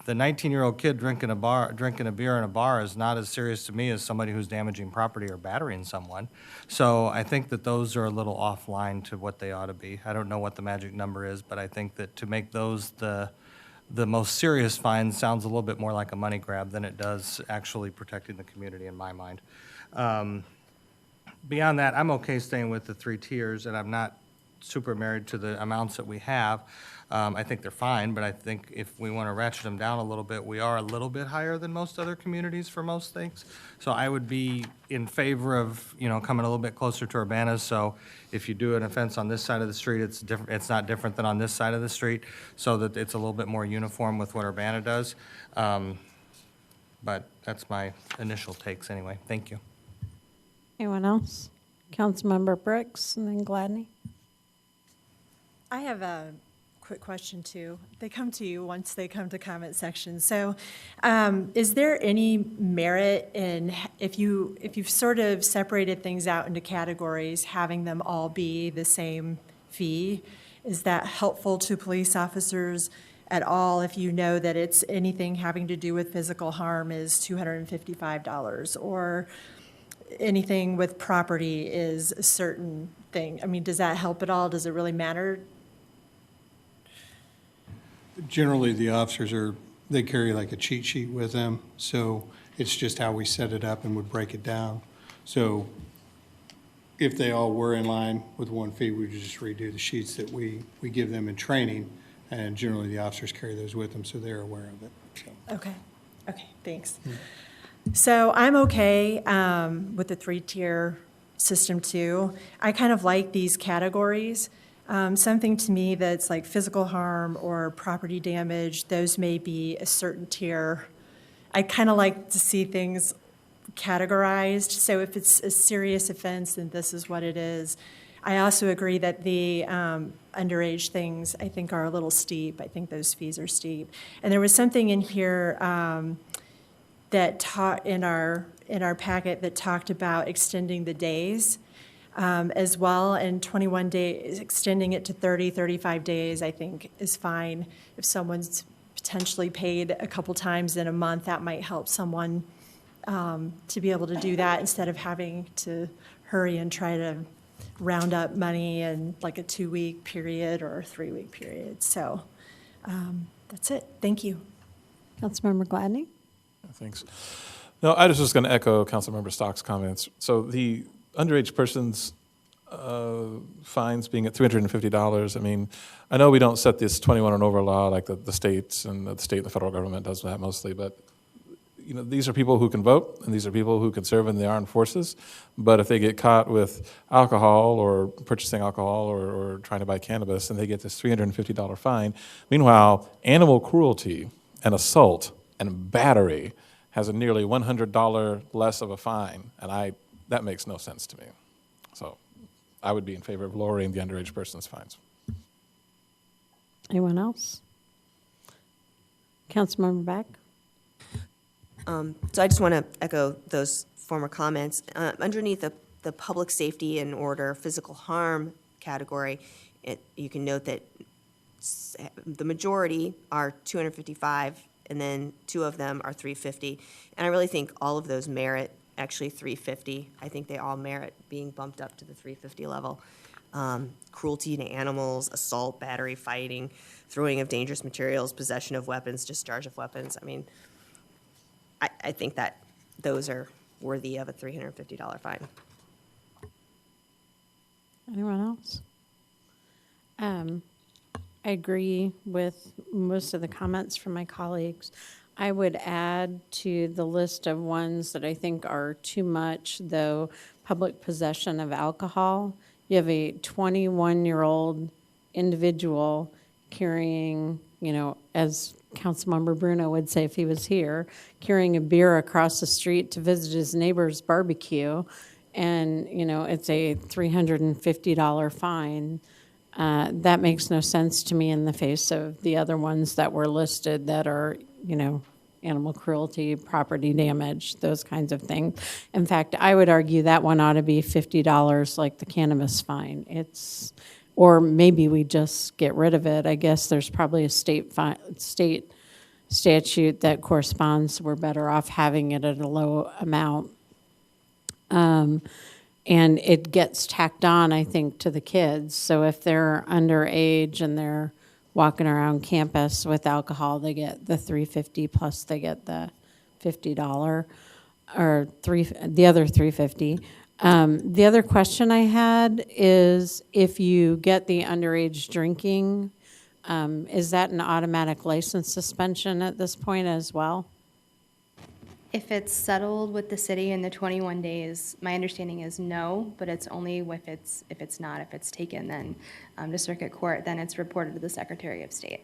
Speaker 9: the 19-year-old kid drinking a beer in a bar is not as serious to me as somebody who's damaging property or battering someone. So I think that those are a little offline to what they ought to be. I don't know what the magic number is, but I think that to make those the most serious fines sounds a little bit more like a money grab than it does actually protecting the community in my mind. beyond that, I'm okay staying with the 3 tiers, and I'm not super married to the amounts that we have. I think they're fine, but I think if we want to ratchet them down a little bit, we are a little bit higher than most other communities for most things. So I would be in favor of, coming a little bit closer to Urbana's. So if you do an offense on this side of the street, it's different, it's not different than on this side of the street, so that it's a little bit more uniform with what Urbana does. But that's my initial takes anyway. Thank you.
Speaker 1: Anyone else? Councilmember Brooks and then Gladney.
Speaker 12: I have a quick question too. They come to you once they come to comment section. So is there any merit in, if you've sort of separated things out into categories, having them all be the same fee? Is that helpful to police officers at all if you know that it's anything having to do with physical harm is $255, or anything with property is a certain thing? I mean, does that help at all? Does it really matter?
Speaker 8: Generally, the officers they carry like a cheat sheet with them, so it's just how we set it up and would break it down. So if they all were in line with one fee, we would just redo the sheets that we give them in training, and generally the officers carry those with them, so they're aware of it. So.
Speaker 12: Okay, thanks. So I'm okay with the 3-tier system too. I kind of like these categories. Something to me that's like physical harm or property damage, those may be a certain tier. I kind of like to see things categorized. So if it's a serious offense, then this is what it is. I also agree that the underage things, I think, are a little steep. I think those fees are steep. And there was something in here that taught in our packet that talked about extending the days as well, and 21 days, extending it to 30, 35 days, I think is fine. If someone's potentially paid a couple times in a month, that might help someone to be able to do that instead of having to hurry and try to round up money in like a 2-week period or a 3-week period. So that's it. Thank you.
Speaker 1: Councilmember Gladney.
Speaker 13: Thanks. No, I was just going to echo Councilmember Stock's comments. So the underage persons fines being at $350, I mean, I know we don't set this 21 and over law like the states, and the state and the federal government does that mostly, but these are people who can vote, and these are people who can serve in the armed forces. But if they get caught with alcohol or purchasing alcohol or trying to buy cannabis, and they get this $350 fine. Meanwhile, animal cruelty and assault and battery has a nearly $100 less of a fine, and that makes no sense to me. So I would be in favor of lowering the underage person's fines.
Speaker 1: Anyone else? Councilmember Beck.
Speaker 11: So I just want to echo those former comments. Underneath the public safety and order physical harm category, you can note that the majority are $255, and then 2 of them are $350. And I really think all of those merit actually $350. I think they all merit being bumped up to the $350 level. Cruelty to animals, assault, battery, fighting, throwing of dangerous materials, possession of weapons, discharge of weapons. I mean, I think that those are worthy of a $350 fine.
Speaker 1: Anyone else? I agree with most of the comments from my colleagues. I would add to the list of ones that I think are too much, though, public possession of alcohol. You have a 21-year-old individual carrying, as Councilmember Bruno would say if he was here, carrying a beer across the street to visit his neighbor's barbecue, and, it's a $350 fine. That makes no sense to me in the face of the other ones that were listed that are, animal cruelty, property damage, those kinds of things. In fact, I would argue that one ought to be $50 like the cannabis fine. Or maybe we just get rid of it. I guess there's probably a state statute that corresponds. We're better off having it at a low amount. And it gets tacked on, I think, to the kids. So if they're underage and they're walking around campus with alcohol, they get the $350 plus they get the $50 or the other $350. The other question I had is if you get the underage drinking, is that an automatic license suspension at this point as well?
Speaker 6: If it's settled with the city in the 21 days, my understanding is no, but it's only if it's not. If it's taken then to circuit court, then it's reported to the Secretary of State.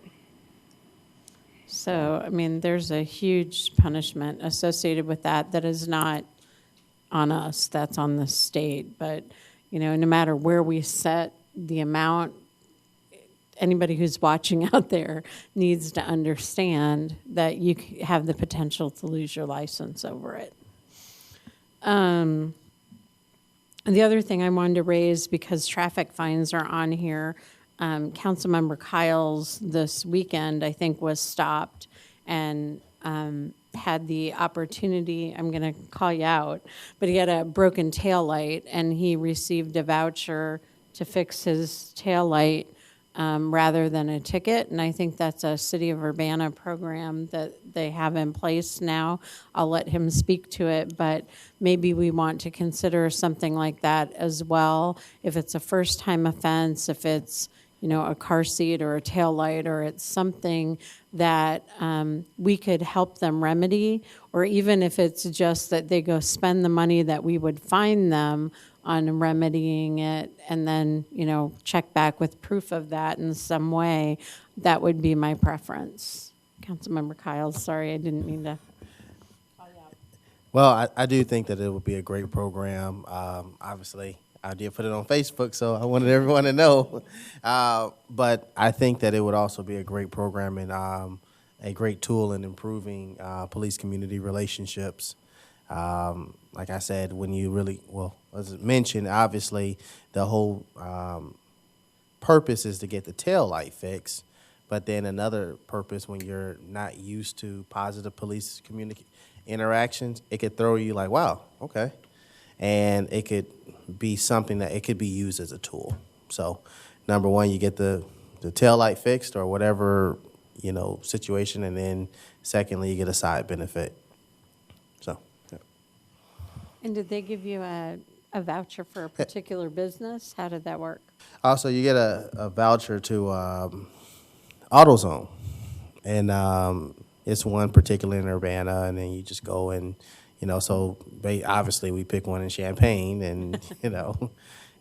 Speaker 1: So, I mean, there's a huge punishment associated with that that is not on us, that's on the state. But, you know, no matter where we set the amount, anybody who's watching out there needs to understand that you have the potential to lose your license over it. And the other thing I wanted to raise, because traffic fines are on here, Councilmember Kyle's this weekend, I think, was stopped and had the opportunity, I'm going to call you out, but he had a broken tail light and he received a voucher to fix his tail light rather than a ticket. And I think that's a City of Urbana program that they have in place now. I'll let him speak to it, but maybe we want to consider something like that as well. If it's a first-time offense, if it's, you know, a car seat or a tail light, or it's something that we could help them remedy, or even if it's just that they go spend the money that we would fine them on remedying it, and then, you know, check back with proof of that in some way, that would be my preference. Councilmember Kyle, sorry, I didn't mean to call you out.
Speaker 14: Well, I do think that it would be a great program. Obviously, I did put it on Facebook, so I wanted everyone to know. But I think that it would also be a great program and a great tool in improving police-community relationships. Like I said, when you really, well, as mentioned, obviously the whole purpose is to get the tail light fixed. But then another purpose, when you're not used to positive police interactions, it could throw you like, wow, okay. And it could be something that it could be used as a tool. So, number one, you get the tail light fixed or whatever, you know, situation, and then secondly, you get a side benefit. So, yeah.
Speaker 1: And did they give you a voucher for a particular business? How did that work?
Speaker 14: Also, you get a voucher to AutoZone, and it's one particular in Urbana, and then you just go and, you know, so obviously we pick one in Champaign, and, you know,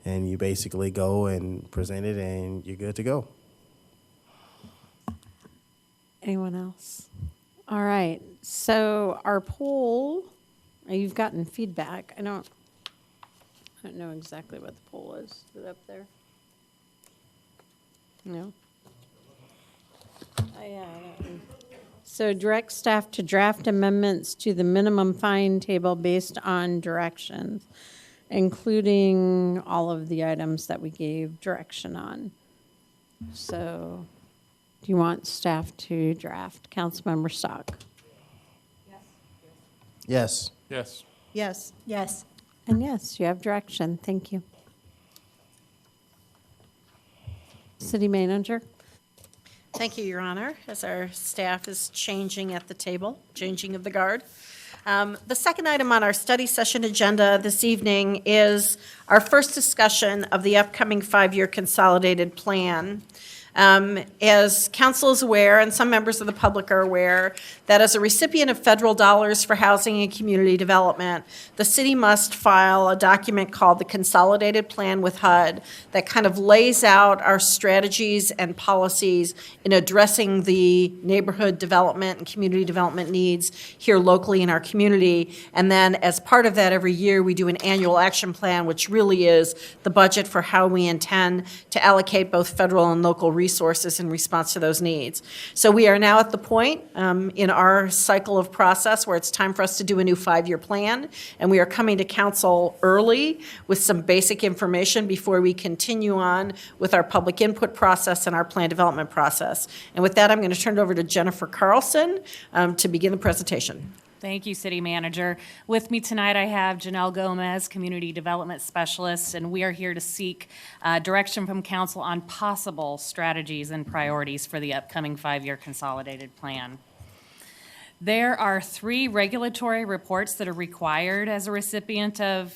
Speaker 14: and you basically go and present it, and you're good to go.
Speaker 1: Anyone else? All right, so our poll, you've gotten feedback. I don't know exactly what the poll is. Is it up there? No? Yeah. So direct staff to draft amendments to the minimum fine table based on directions, including all of the items that we gave direction on. So do you want staff to draft? Councilmember Stock?
Speaker 14: Yes.
Speaker 13: Yes.
Speaker 10: Yes.
Speaker 12: Yes.
Speaker 1: And yes, you have direction. Thank you. City Manager?
Speaker 5: Thank you, Your Honor, as our staff is changing at the table, changing of the guard. The second item on our study session agenda this evening is our first discussion of the upcoming 5-year consolidated plan. As council is aware, and some members of the public are aware, that as a recipient of federal dollars for housing and community development, the city must file a document called the Consolidated Plan with HUD that kind of lays out our strategies and policies in addressing the neighborhood development and community development needs here locally in our community. And then as part of that, every year, we do an annual action plan, which really is the budget for how we intend to allocate both federal and local resources in response to those needs. So we are now at the point in our cycle of process where it's time for us to do a new 5-year plan, and we are coming to council early with some basic information before we continue on with our public input process and our plan development process. And with that, I'm going to turn it over to Jennifer Carlson to begin the presentation.
Speaker 15: Thank you, City Manager. With me tonight, I have Janelle Gomez, Community Development Specialist, and we are here to seek direction from Council on possible strategies and priorities for the upcoming 5-year consolidated plan. There are 3 regulatory reports that are required as a recipient of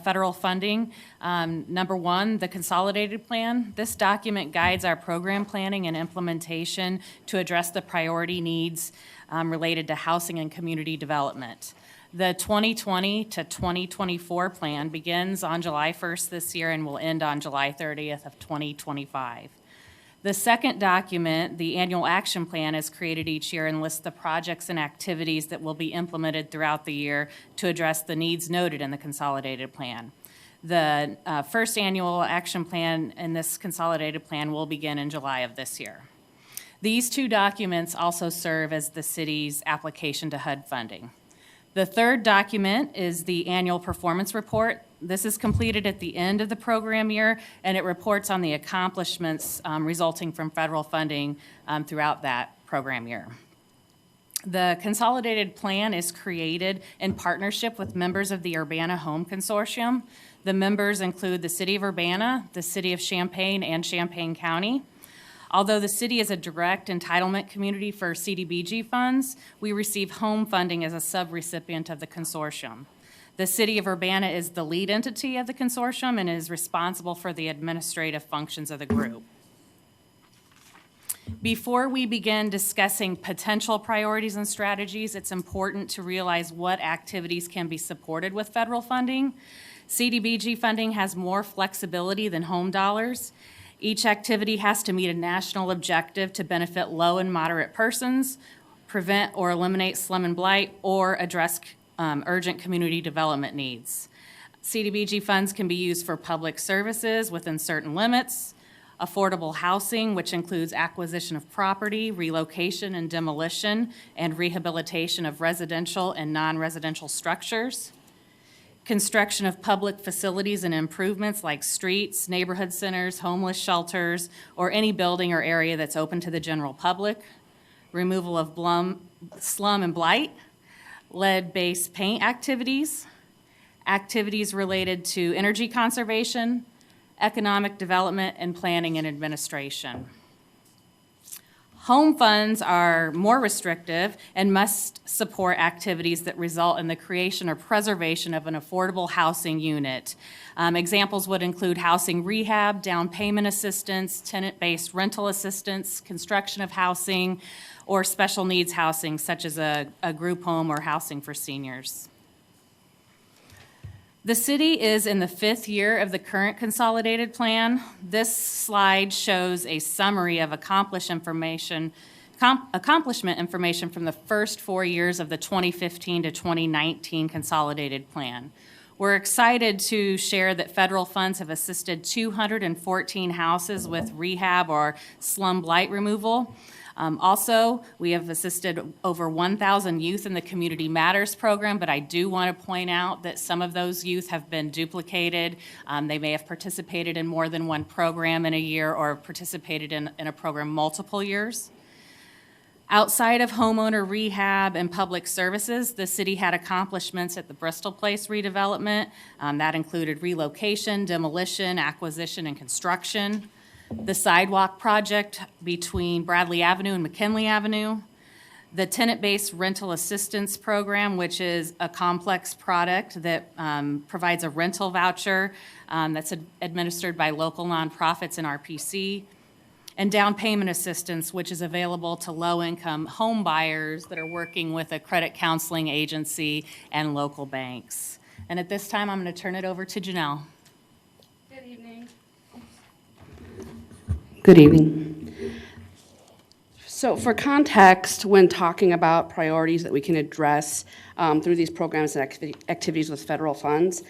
Speaker 15: federal funding. Number 1, the consolidated plan. This document guides our program planning and implementation to address the priority needs related to housing and community development. The 2020 to 2024 plan begins on July 1st this year and will end on July 30th of 2025. The second document, the annual action plan, is created each year and lists the projects and activities that will be implemented throughout the year to address the needs noted in the consolidated plan. The first annual action plan in this consolidated plan will begin in July of this year. These 2 documents also serve as the city's application to HUD funding. The third document is the annual performance report. This is completed at the end of the program year, and it reports on the accomplishments resulting from federal funding throughout that program year. The consolidated plan is created in partnership with members of the Urbana Home Consortium. The members include the City of Urbana, the City of Champaign, and Champaign County. Although the city is a direct entitlement community for CDBG funds, we receive home funding as a subrecipient of the consortium. The City of Urbana is the lead entity of the consortium and is responsible for the administrative functions of the group. Before we begin discussing potential priorities and strategies, it's important to realize what activities can be supported with federal funding. CDBG funding has more flexibility than home dollars. Each activity has to meet a national objective to benefit low and moderate persons, prevent or eliminate slum and blight, or address urgent community development needs. CDBG funds can be used for public services within certain limits, affordable housing, which includes acquisition of property, relocation and demolition, and rehabilitation of residential and non-residential structures, construction of public facilities and improvements like streets, neighborhood centers, homeless shelters, or any building or area that's open to the general public, removal of slum and blight, lead-based paint activities, activities related to energy conservation, economic development, and planning and administration. Home funds are more restrictive and must support activities that result in the creation or preservation of an affordable housing unit. Examples would include housing rehab, down payment assistance, tenant-based rental assistance, construction of housing, or special needs housing such as a group home or housing for seniors. The city is in the 5th year of the current consolidated plan. This slide shows a summary of accomplishment information from the first 4 years of the 2015 to 2019 consolidated plan. We're excited to share that federal funds have assisted 214 houses with rehab or slum blight removal. Also, we have assisted over 1,000 youth in the Community Matters program, but I do want to point out that some of those youth have been duplicated. They may have participated in more than one program in a year or participated in a program multiple years. Outside of homeowner rehab and public services, the city had accomplishments at the Bristol Place redevelopment. That included relocation, demolition, acquisition, and construction. The sidewalk project between Bradley Avenue and McKinley Avenue, the tenant-based rental assistance program, which is a complex product that provides a rental voucher that's administered by local nonprofits and RPC, and down payment assistance, which is available to low-income home buyers that are working with a credit counseling agency and local banks. And at this time, I'm going to turn it over to Janelle.
Speaker 16: Good evening. Good evening. So for context, when talking about priorities that we can address through these programs and activities with federal funds,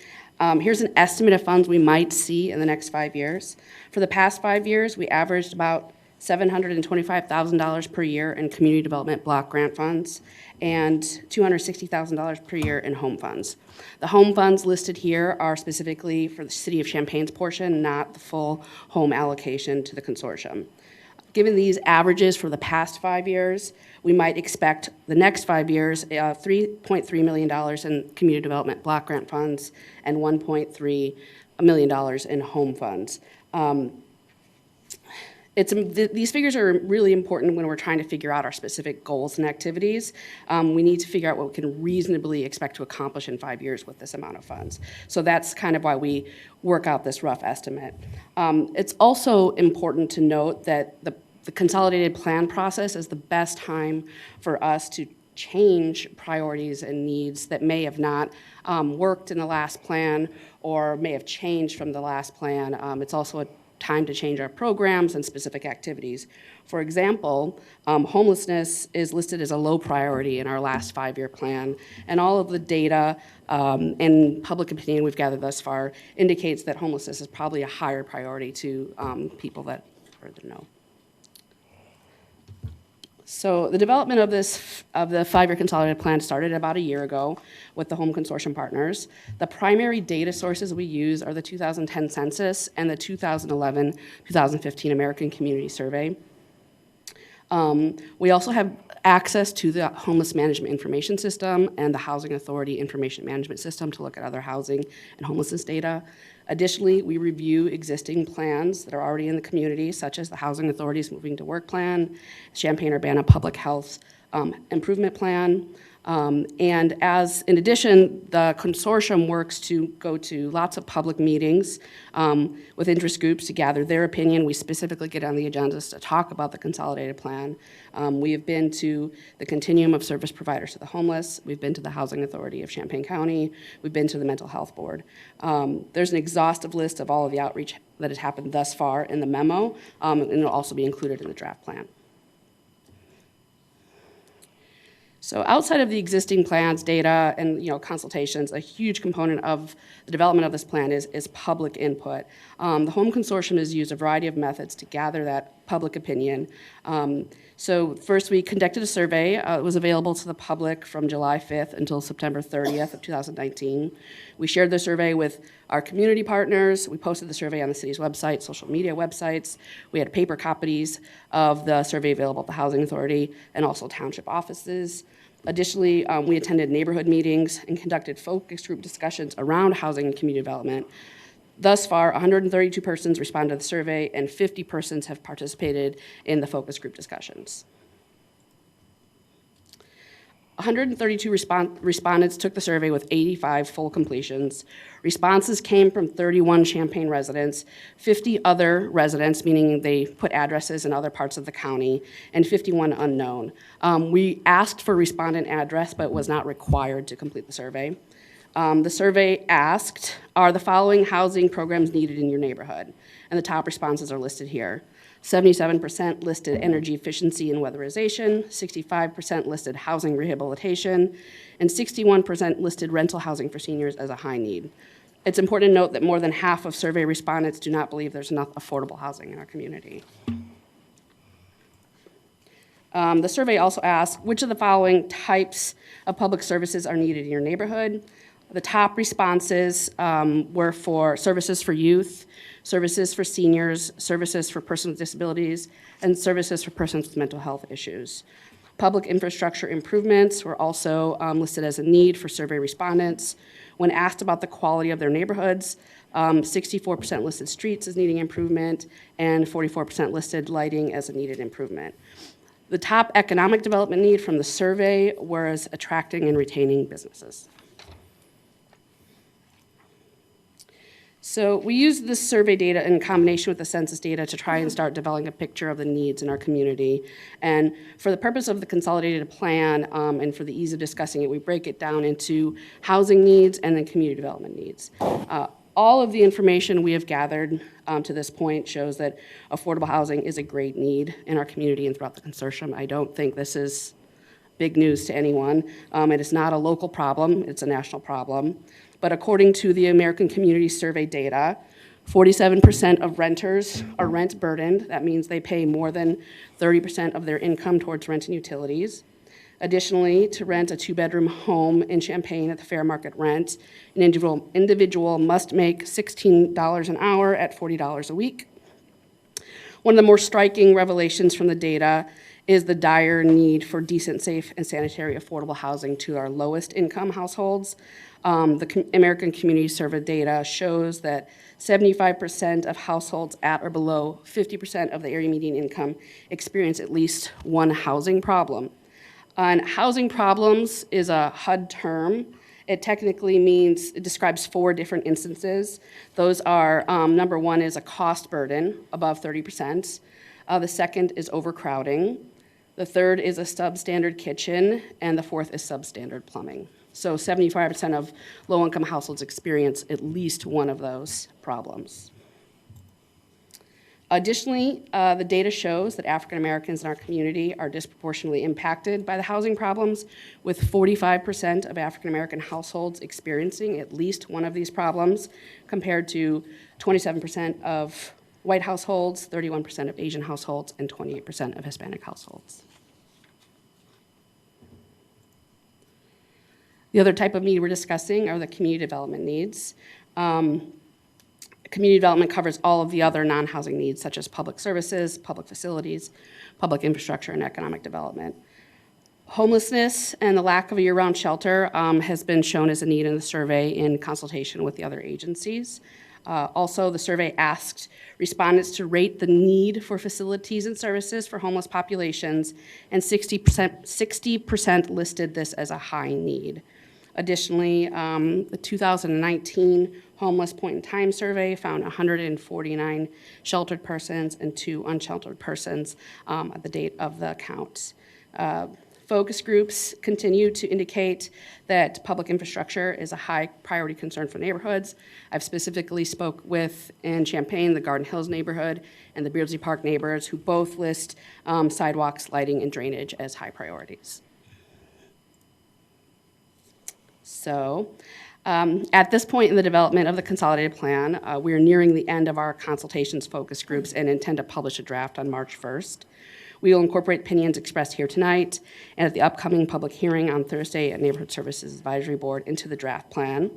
Speaker 16: here's an estimate of funds we might see in the next 5 years. For the past 5 years, we averaged about $725,000 per year in community development block grant funds and $260,000 per year in home funds. The home funds listed here are specifically for the City of Champaign's portion, not the full home allocation to the consortium. Given these averages for the past 5 years, we might expect the next 5 years $3.3 million in community development block grant funds and $1.3 million in home funds. These figures are really important when we're trying to figure out our specific goals and activities. We need to figure out what we can reasonably expect to accomplish in 5 years with this amount of funds. So that's kind of why we work out this rough estimate. It's also important to note that the consolidated plan process is the best time for us to change priorities and needs that may have not worked in the last plan or may have changed from the last plan. It's also a time to change our programs and specific activities. For example, homelessness is listed as a low priority in our last 5-year plan, and all of the data and public opinion we've gathered thus far indicates that homelessness is probably a higher priority to people that further know. So the development of the 5-year consolidated plan started about a year ago with the Home Consortium partners. The primary data sources we use are the 2010 census and the 2011-2015 American Community Survey. We also have access to the Homeless Management Information System and the Housing Authority Information Management System to look at other housing and homelessness data. Additionally, we review existing plans that are already in the community, such as the Housing Authority's Moving to Work Plan, Champaign-Urbana Public Health Improvement Plan. And in addition, the consortium works to go to lots of public meetings with interest groups to gather their opinion. We specifically get on the agendas to talk about the consolidated plan. We have been to the Continuum of Service Providers to the Homeless. We've been to the Housing Authority of Champaign County. We've been to the Mental Health Board. There's an exhaustive list of all of the outreach that has happened thus far in the memo, and it'll also be included in the draft plan. So outside of the existing plans, data, and consultations, a huge component of the development of this plan is public input. The Home Consortium has used a variety of methods to gather that public opinion. So first, we conducted a survey. It was available to the public from July 5th until September 30th of 2019. We shared the survey with our community partners. We posted the survey on the city's website, social media websites. We had paper copies of the survey available at the Housing Authority and also township offices. Additionally, we attended neighborhood meetings and conducted focus group discussions around housing and community development. Thus far, 132 persons responded to the survey, and 50 persons have participated in the focus group discussions. 132 respondents took the survey with 85 full completions. Responses came from 31 Champaign residents, 50 other residents, meaning they put addresses in other parts of the county, and 51 unknown. We asked for respondent address, but was not required to complete the survey. The survey asked, are the following housing programs needed in your neighborhood? And the top responses are listed here. 77% listed energy efficiency and weatherization, 65% listed housing rehabilitation, and 61% listed rental housing for seniors as a high need. It's important to note that more than half of survey respondents do not believe there's enough affordable housing in our community. The survey also asked, which of the following types of public services are needed in your neighborhood? The top responses were for services for youth, services for seniors, services for persons with disabilities, and services for persons with mental health issues. Public infrastructure improvements were also listed as a need for survey respondents. When asked about the quality of their neighborhoods, 64% listed streets as needing improvement, and 44% listed lighting as a needed improvement. The top economic development need from the survey was attracting and retaining businesses. So we used this survey data in combination with the census data to try and start developing a picture of the needs in our community. And for the purpose of the consolidated plan and for the ease of discussing it, we break it down into housing needs and then community development needs. All of the information we have gathered to this point shows that affordable housing is a great need in our community and throughout the consortium. I don't think this is big news to anyone. It is not a local problem, it's a national problem. But according to the American Community Survey data, 47% of renters are rent burdened. That means they pay more than 30% of their income towards rent and utilities. Additionally, to rent a 2-bedroom home in Champaign at the fair market rent, an individual must make $16 an hour at $40 a week. One of the more striking revelations from the data is the dire need for decent, safe, and sanitary affordable housing to our lowest income households. The American Community Survey data shows that 75% of households at or below 50% of the area median income experience at least one housing problem. And housing problems is a HUD term. It technically means, it describes 4 different instances. Those are, number 1 is a cost burden above 30%. The second is overcrowding. The third is a substandard kitchen, and the fourth is substandard plumbing. So 75% of low-income households experience at least one of those problems. Additionally, the data shows that African Americans in our community are disproportionately impacted by the housing problems, with 45% of African American households experiencing at least one of these problems, compared to 27% of white households, 31% of Asian households, and 28% of Hispanic households. The other type of need we're discussing are the community development needs. Community development covers all of the other non-housing needs, such as public services, public facilities, public infrastructure, and economic development. Homelessness and the lack of a year-round shelter has been shown as a need in the survey in consultation with the other agencies. Also, the survey asked respondents to rate the need for facilities and services for homeless populations, and 60% listed this as a high need. Additionally, the 2019 Homeless Point in Time survey found 149 sheltered persons and 2 unsheltered persons at the date of the count. Focus groups continue to indicate that public infrastructure is a high priority concern for neighborhoods. I've specifically spoke with in Champaign, the Garden Hills neighborhood, and the Beardsley Park neighbors, who both list sidewalks, lighting, and drainage as high priorities. So, at this point in the development of the consolidated plan, we are nearing the end of our consultations focus groups and intend to publish a draft on March 1st. We will incorporate opinions expressed here tonight and at the upcoming public hearing on Thursday at Neighborhood Services Advisory Board into the draft plan.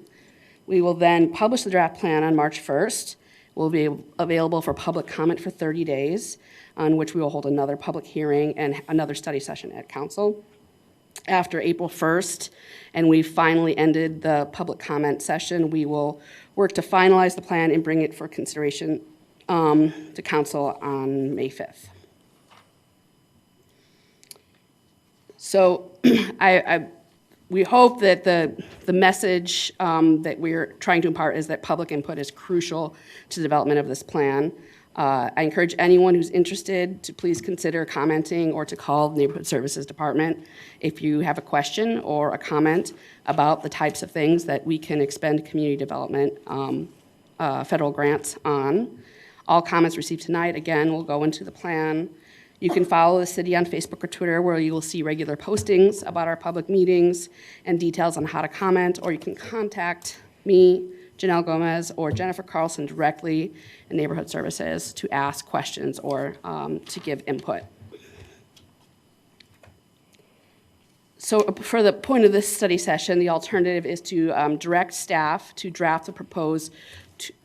Speaker 16: We will then publish the draft plan on March 1st. Will be available for public comment for 30 days, on which we will hold another public hearing and another study session at council. After April 1st, and we've finally ended the public comment session, we will work to finalize the plan and bring it for consideration to council on May 5th. So we hope that the message that we're trying to impart is that public input is crucial to the development of this plan. I encourage anyone who's interested to please consider commenting or to call the Neighborhood Services Department if you have a question or a comment about the types of things that we can expend community development federal grants on. All comments received tonight, again, will go into the plan. You can follow the city on Facebook or Twitter, where you will see regular postings about our public meetings and details on how to comment, or you can contact me, Janelle Gomez, or Jennifer Carlson directly in Neighborhood Services to ask questions or to give input. So for the point of this study session, the alternative is to direct staff to draft the proposed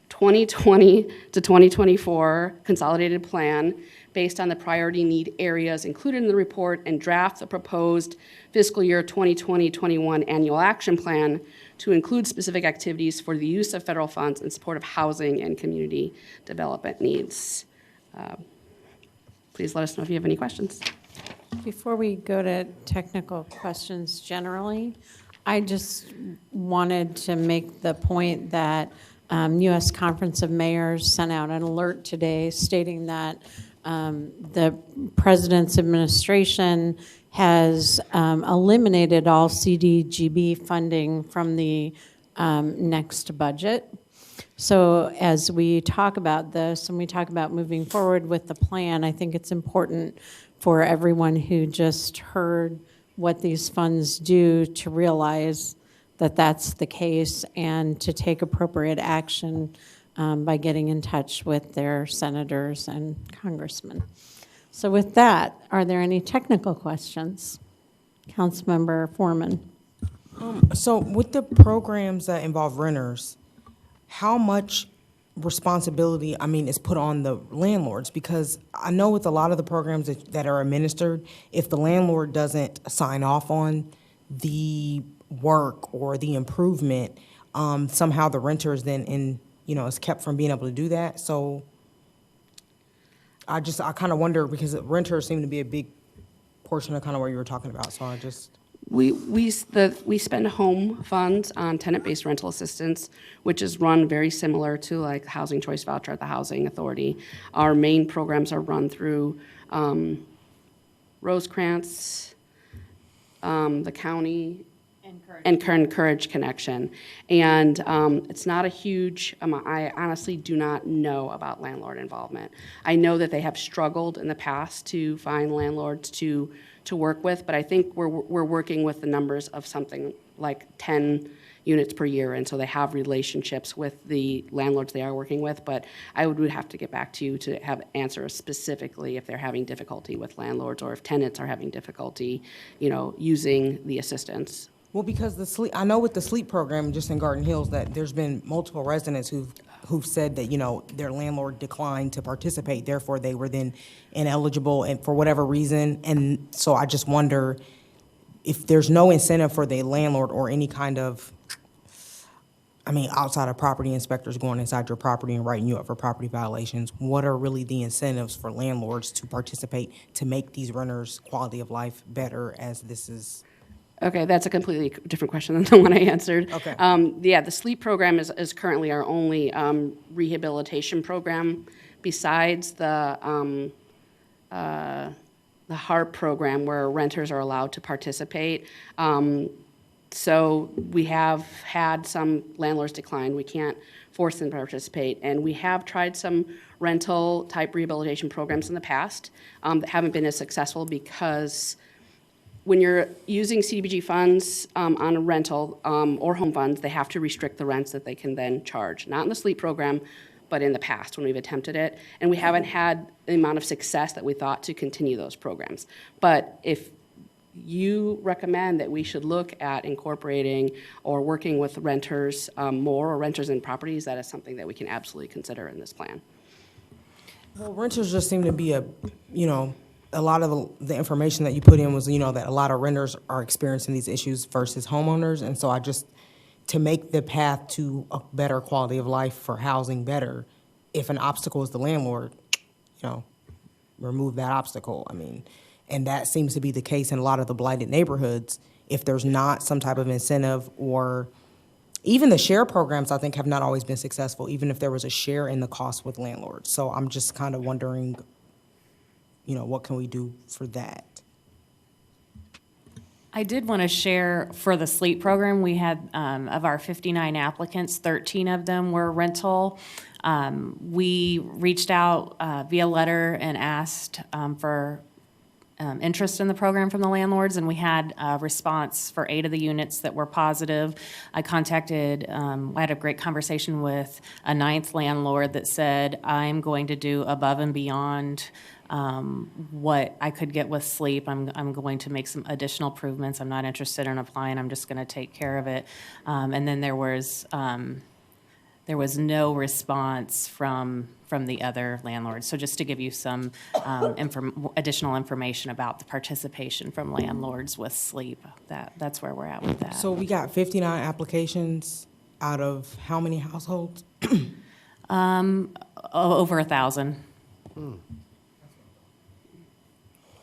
Speaker 16: 2020 to 2024 consolidated plan based on the priority need areas included in the report, and draft the proposed fiscal year 2020-21 annual action plan to include specific activities for the use of federal funds in support of housing and community development needs. Please let us know if you have any questions.
Speaker 1: Before we go to technical questions generally, I just wanted to make the point that U.S. Conference of Mayors sent out an alert today stating that the President's administration has eliminated all CDGB funding from the next budget. So as we talk about this and we talk about moving forward with the plan, I think it's important for everyone who just heard what these funds do to realize that that's the case and to take appropriate action by getting in touch with their senators and congressmen. So with that, are there any technical questions? Councilmember Foreman.
Speaker 17: So with the programs that involve renters, how much responsibility, is put on the landlords? Because I know with a lot of the programs that are administered, if the landlord doesn't sign off on the work or the improvement, somehow the renter is then is kept from being able to do that. So I kind of wonder, because renters seem to be a big portion of kind of what you were talking about, so I just.
Speaker 16: We spend home funds on tenant-based rental assistance, which is run very similar to like Housing Choice Voucher at the Housing Authority. Our main programs are run through Rosecrans, the county, and Encourage Connection. And it's not a huge amount. I honestly do not know about landlord involvement. I know that they have struggled in the past to find landlords to work with, but I think we're working with the numbers of something like 10 units per year, and so they have relationships with the landlords they are working with, but I would have to get back to you to have answers specifically if they're having difficulty with landlords or if tenants are having difficulty, using the assistance.
Speaker 17: Well, because I know with the sleep program just in Garden Hills that there's been multiple residents who've said that, their landlord declined to participate, therefore they were then ineligible and for whatever reason. And so I just wonder if there's no incentive for the landlord or any kind of, outside of property inspectors going inside your property and writing you up for property violations, what are really the incentives for landlords to participate to make these renters' quality of life better, as this is?
Speaker 16: Okay, that's a completely different question than the one I answered.
Speaker 17: Okay.
Speaker 16: The sleep program is currently our only rehabilitation program besides the HARP program where renters are allowed to participate. So we have had some landlords decline. We can't force them to participate. And we have tried some rental type rehabilitation programs in the past that haven't been as successful because when you're using CDBG funds on a rental or home funds, they have to restrict the rents that they can then charge. Not in the sleep program, but in the past when we've attempted it. And we haven't had the amount of success that we thought to continue those programs. But if you recommend that we should look at incorporating or working with renters more, or renters in properties, that is something that we can absolutely consider in this plan.
Speaker 17: Well, renters just seem to be a lot of the information that you put in was, that a lot of renters are experiencing these issues versus homeowners. And so to make the path to a better quality of life for housing better, if an obstacle is the landlord, remove that obstacle. And that seems to be the case in a lot of the blighted neighborhoods. If there's not some type of incentive, or even the share programs, I think, have not always been successful, even if there was a share in the cost with landlords. So I'm just kind of wondering, what can we do for that?
Speaker 15: I did want to share for the sleep program, we had, of our 59 applicants, 13 of them were rental. We reached out via letter and asked for interest in the program from the landlords, and we had a response for 8 of the units that were positive. I had a great conversation with a 9th landlord that said, I'm going to do above and beyond what I could get with sleep. I'm going to make some additional improvements. I'm not interested in applying. I'm just going to take care of it. And then there was no response from the other landlords. So just to give you some additional information about the participation from landlords with sleep, that's where we're at with that.
Speaker 17: So we got 59 applications out of how many households?
Speaker 15: Over 1,000.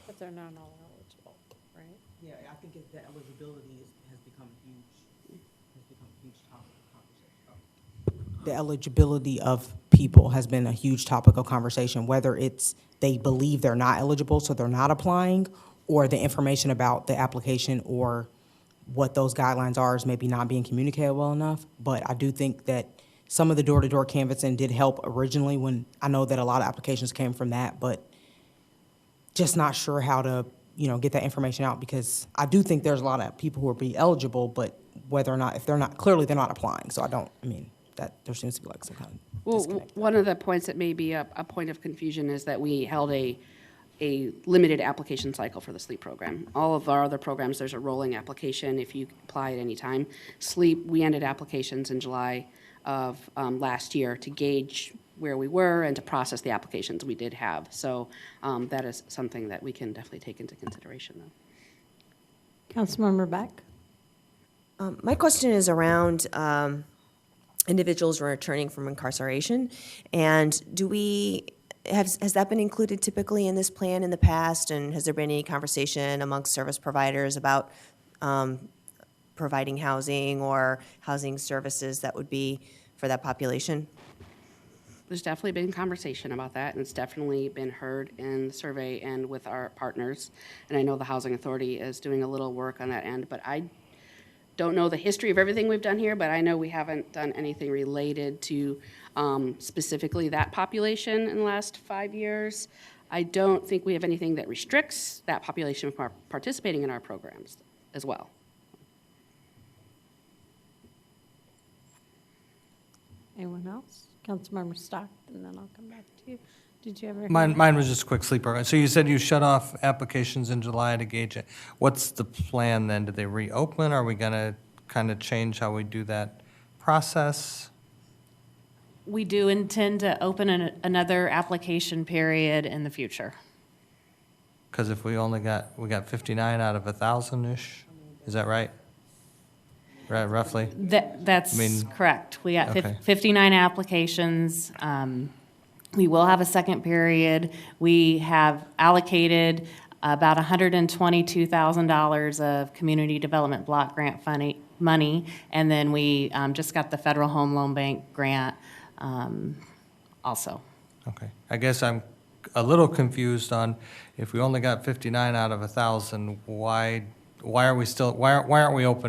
Speaker 1: But they're not all eligible, right?
Speaker 17: Yeah, I think the eligibility has become a huge topic of conversation. The eligibility of people has been a huge topic of conversation, whether it's they believe they're not eligible, so they're not applying, or the information about the application or what those guidelines are is maybe not being communicated well enough. But I do think that some of the door-to-door canvassing did help originally, when I know that a lot of applications came from that, but just not sure how to, get that information out, because I do think there's a lot of people who are be eligible, but whether or not, if they're not, clearly they're not applying. So that there seems to be like some kind of disconnect.
Speaker 16: One of the points that may be a point of confusion is that we held a limited application cycle for the sleep program. All of our other programs, there's a rolling application if you apply at any time. Sleep, we ended applications in July of last year to gauge where we were and to process the applications we did have. So that is something that we can definitely take into consideration, though.
Speaker 1: Councilmember Beck?
Speaker 11: My question is around individuals returning from incarceration, and has that been included typically in this plan in the past, and has there been any conversation amongst service providers about providing housing or housing services that would be for that population?
Speaker 16: There's definitely been conversation about that, and it's definitely been heard in the survey and with our partners. And I know the Housing Authority is doing a little work on that end, but I don't know the history of everything we've done here, but I know we haven't done anything related to specifically that population in the last 5 years. I don't think we have anything that restricts that population from participating in our programs as well.
Speaker 1: Anyone else? Councilmember Stock, and then I'll come back to you. Did you ever?
Speaker 9: Mine was just a quick sleeper. So you said you shut off applications in July to gauge it. What's the plan then? Do they reopen? Are we going to kind of change how we do that process?
Speaker 15: We do intend to open another application period in the future.
Speaker 9: Because if we got 59 out of 1,000-ish, is that right? Right, roughly?
Speaker 15: That's correct. We got
Speaker 9: Okay.
Speaker 15: 59 applications. We will have a second period. We have allocated about $122,000 of community development block grant money, and then we just got the Federal Home Loan Bank grant also.
Speaker 9: Okay. I guess I'm a little confused on if we only got 59 out of 1,000, why aren't we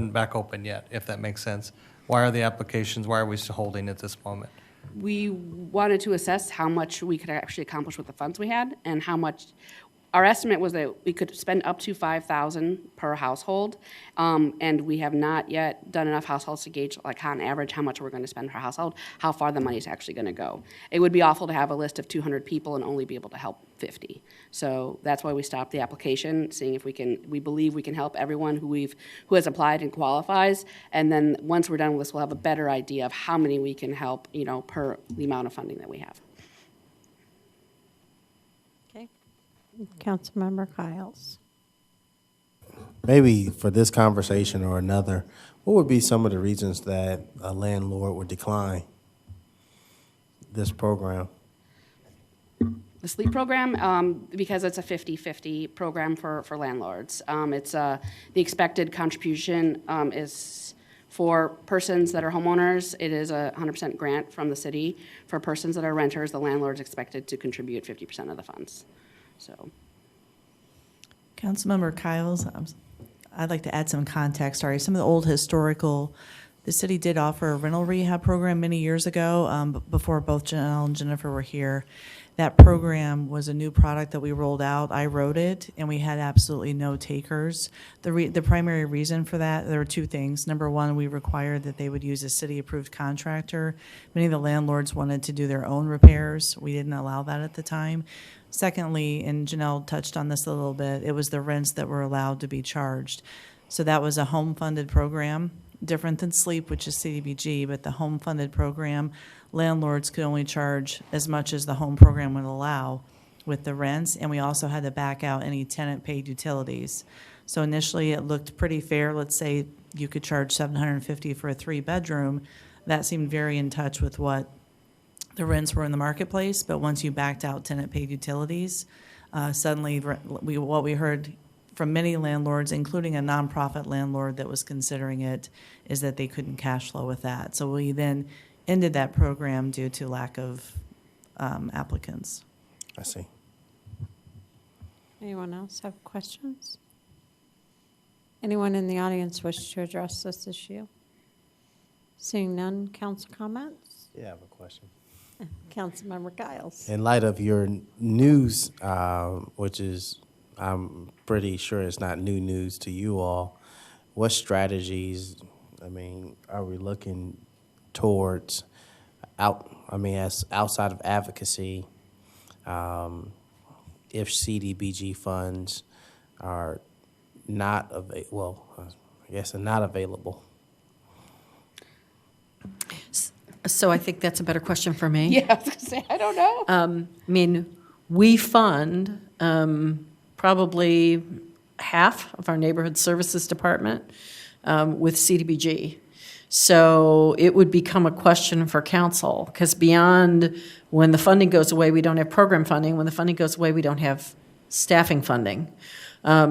Speaker 9: back open yet, if that makes sense? Why are the applications, why are we still holding at this moment?
Speaker 16: We wanted to assess how much we could actually accomplish with the funds we had and how much. Our estimate was that we could spend up to $5,000 per household, and we have not yet done enough households to gauge, like on average, how much we're going to spend per household, how far the money is actually going to go. It would be awful to have a list of 200 people and only be able to help 50. So that's why we stopped the application, seeing if we believe we can help everyone who has applied and qualifies, and then once we're done with this, we'll have a better idea of how many we can help, per the amount of funding that we have.
Speaker 1: Councilmember Kyles.
Speaker 14: Maybe for this conversation or another, what would be some of the reasons that a landlord would decline this program?
Speaker 16: The SLEEP program, because it's a 50-50 program for landlords. It's the expected contribution is for persons that are homeowners, it is a 100% grant from the city. For persons that are renters, the landlord's expected to contribute 50% of the funds. So,
Speaker 18: Councilmember Kyles, I'd like to add some context. Sorry, some of the old historical, the city did offer a rental rehab program many years ago, before both Janelle and Jennifer were here. That program was a new product that we rolled out. I wrote it, and we had absolutely no takers. The primary reason for that, there were two things. Number one, we required that they would use a city-approved contractor. Many of the landlords wanted to do their own repairs. We didn't allow that at the time. Secondly, and Janelle touched on this a little bit, it was the rents that were allowed to be charged. So that was a home-funded program, different than SLEEP, which is CDBG, but the home-funded program, landlords could only charge as much as the home program would allow with the rents, and we also had to back out any tenant-paid utilities. So initially, it looked pretty fair. Let's say you could charge $750 for a three-bedroom. That seemed very in touch with what the rents were in the marketplace, but once you backed out tenant-paid utilities, suddenly what we heard from many landlords, including a nonprofit landlord that was considering it, is that they couldn't cash flow with that. So we then ended that program due to lack of applicants.
Speaker 14: I see.
Speaker 1: Anyone else have questions? Anyone in the audience wish to address this issue? Seeing none, council comments?
Speaker 14: Yeah, I have a question.
Speaker 1: Councilmember Kyles.
Speaker 14: In light of your news, which is, I'm pretty sure it's not new news to you all, what strategies, are we looking towards as outside of advocacy, if CDBG funds are not available?
Speaker 5: So I think that's a better question for me.
Speaker 16: Yeah, I was going to say, I don't know.
Speaker 5: I mean, we fund probably half of our neighborhood services department with CDBG. So it would become a question for council, because beyond when the funding goes away, we don't have program funding. When the funding goes away, we don't have staffing funding.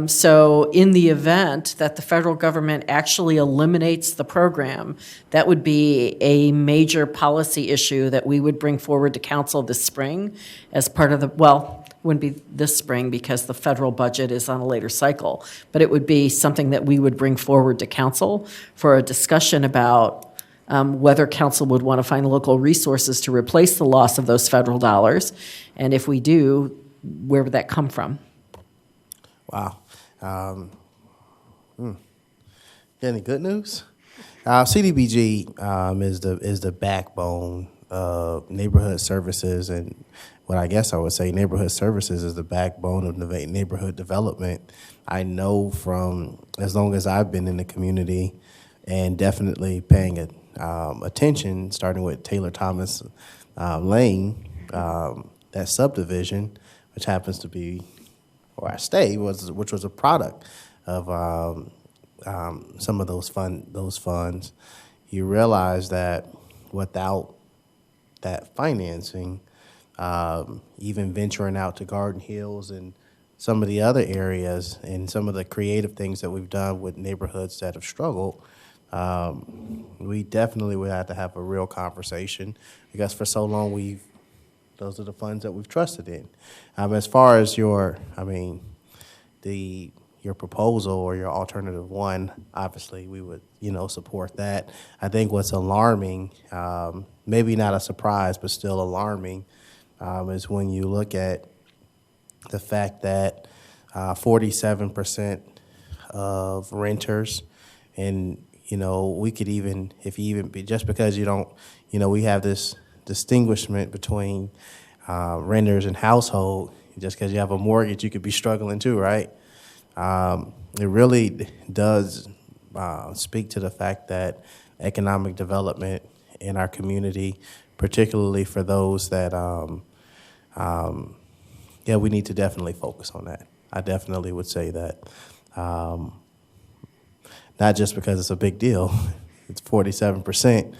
Speaker 5: So in the event that the federal government actually eliminates the program, that would be a major policy issue that we would bring forward to council this spring as part of the, well, wouldn't be this spring because the federal budget is on a later cycle, but it would be something that we would bring forward to council for a discussion about whether council would want to find local resources to replace the loss of those federal dollars. And if we do, where would that come from?
Speaker 14: Wow. Any good news? CDBG is the backbone of neighborhood services, and what I guess I would say neighborhood services is the backbone of neighborhood development. I know from as long as I've been in the community, and definitely paying attention, starting with Taylor Thomas Lane, that subdivision, which happens to be where I stay, which was a product of some of those funds. You realize that without that financing, even venturing out to Garden Hills and some of the other areas and some of the creative things that we've done with neighborhoods that have struggled, we definitely would have to have a real conversation, because for so long those are the funds that we've trusted in. As far as your proposal or your alternative one, obviously we would, support that. I think what's alarming, maybe not a surprise, but still alarming, is when you look at the fact that 47% of renters, and we could even, if you even be, just because you don't, we have this distinguishment between renters and household. Just because you have a mortgage, you could be struggling too, right? It really does speak to the fact that economic development in our community, particularly for those that, we need to definitely focus on that. I definitely would say that. Not just because it's a big deal. It's 47%.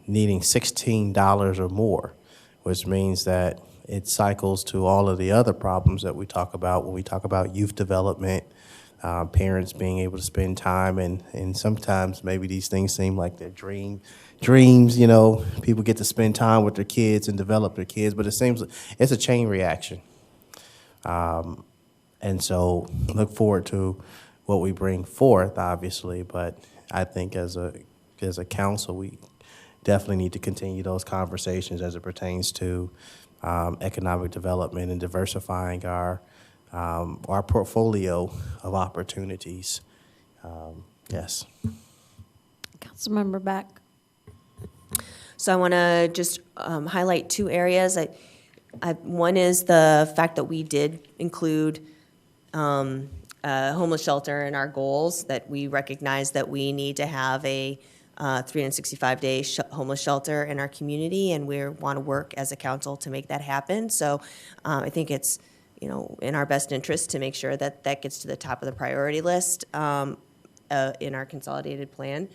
Speaker 14: Needing $16 or more, which means that it cycles to all of the other problems that we talk about when we talk about youth development, parents being able to spend time, and sometimes maybe these things seem like their dreams, people get to spend time with their kids and develop their kids, but it seems it's a chain reaction. And so look forward to what we bring forth, obviously, but I think as a council, we definitely need to continue those conversations as it pertains to economic development and diversifying our portfolio of opportunities. Yes.
Speaker 1: Councilmember Beck.
Speaker 11: So I want to just highlight two areas. One is the fact that we did include homeless shelter in our goals, that we recognize that we need to have a 365-day homeless shelter in our community, and we want to work as a council to make that happen. So I think it's in our best interest to make sure that that gets to the top of the priority list in our consolidated plan,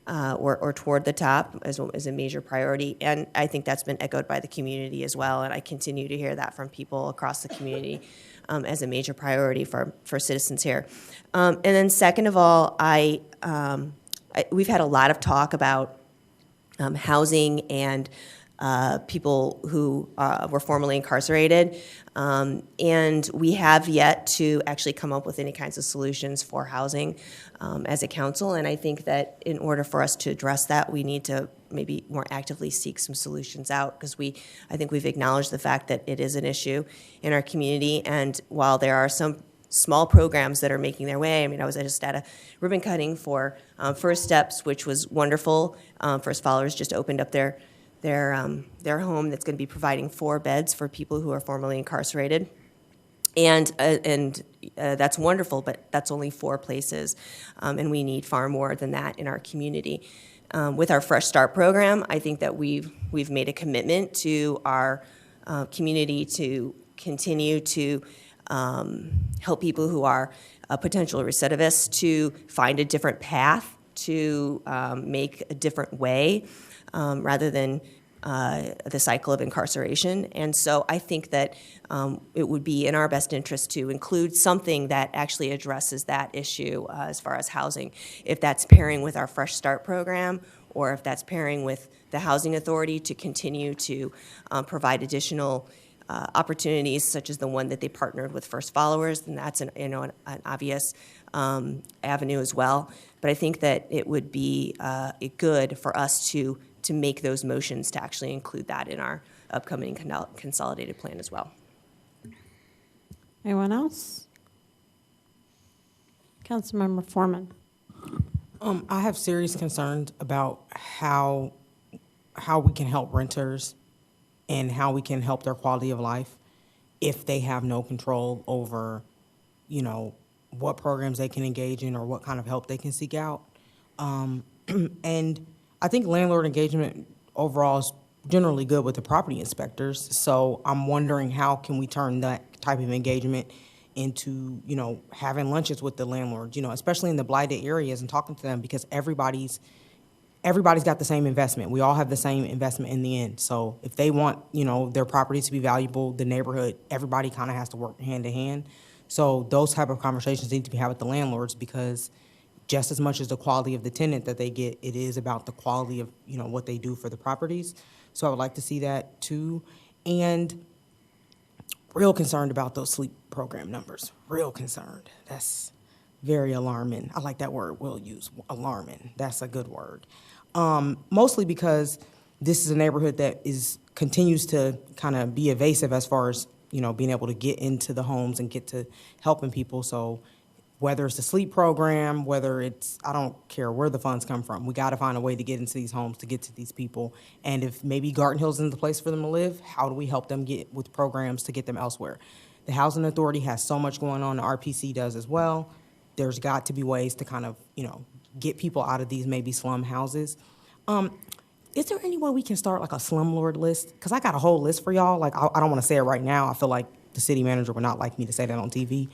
Speaker 11: or toward the top as a major priority. And I think that's been echoed by the community as well, and I continue to hear that from people across the community as a major priority for citizens here. And then second of all, we've had a lot of talk about housing and people who were formerly incarcerated, and we have yet to actually come up with any kinds of solutions for housing as a council. And I think that in order for us to address that, we need to maybe more actively seek some solutions out, because I think we've acknowledged the fact that it is an issue in our community. And while there are some small programs that are making their way, I was just at a ribbon cutting for First Steps, which was wonderful. First Followers just opened up their home that's going to be providing 4 beds for people who are formerly incarcerated. And that's wonderful, but that's only 4 places, and we need far more than that in our community. With our Fresh Start program, I think that we've made a commitment to our community to continue to help people who are potential recidivists to find a different path, to make a different way, rather than the cycle of incarceration. And so I think that it would be in our best interest to include something that actually addresses that issue as far as housing. If that's pairing with our Fresh Start program, or if that's pairing with the Housing Authority to continue to provide additional opportunities, such as the one that they partnered with First Followers, then that's an obvious avenue as well. But I think that it would be good for us to make those motions to actually include that in our upcoming consolidated plan as well.
Speaker 1: Anyone else? Councilmember Foreman.
Speaker 17: I have serious concerns about how we can help renters and how we can help their quality of life if they have no control over, what programs they can engage in or what kind of help they can seek out. And I think landlord engagement overall is generally good with the property inspectors. So I'm wondering how can we turn that type of engagement into, having lunches with the landlords, especially in the blighted areas, and talking to them, because everybody's got the same investment. We all have the same investment in the end. So if they want, their property to be valuable, the neighborhood, everybody kind of has to work hand in hand. So those type of conversations need to be had with the landlords, because just as much as the quality of the tenant that they get, it is about the quality of, what they do for the properties. So I would like to see that too. And real concerned about those sleep program numbers. Real concerned. That's very alarming. I like that word we'll use, alarming. That's a good word. Mostly because this is a neighborhood that continues to kind of be evasive as far as, being able to get into the homes and get to helping people. So whether it's the sleep program, whether it's, I don't care where the funds come from, we got to find a way to get into these homes, to get to these people. And if maybe Garden Hills isn't the place for them to live, how do we help them get with programs to get them elsewhere? The Housing Authority has so much going on, the RPC does as well. There's got to be ways to kind of, get people out of these maybe slum houses. Is there any way we can start like a slumlord list? Because I got a whole list for y'all. Like, I don't want to say it right now. I feel like the city manager would not like me to say that on TV.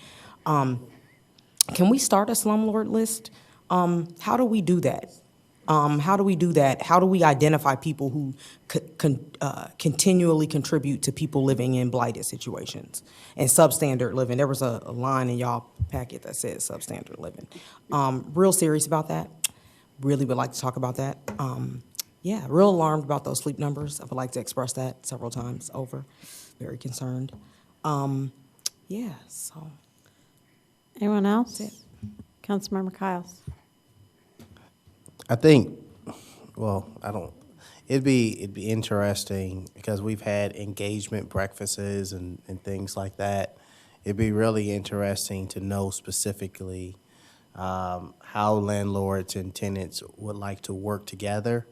Speaker 17: Can we start a slumlord list? How do we do that? How do we do that? How do we identify people who continually contribute to people living in blighted situations and substandard living? There was a line in y'all packet that said substandard living. Real serious about that. Really would like to talk about that. Yeah, real alarmed about those sleep numbers. I would like to express that several times over. Very concerned. Yeah, so.
Speaker 1: Anyone else? Councilmember Kyles.
Speaker 14: I think, it'd be interesting because we've had engagement breakfasts and things like that. It'd be really interesting to know specifically how landlords and tenants would like to work together.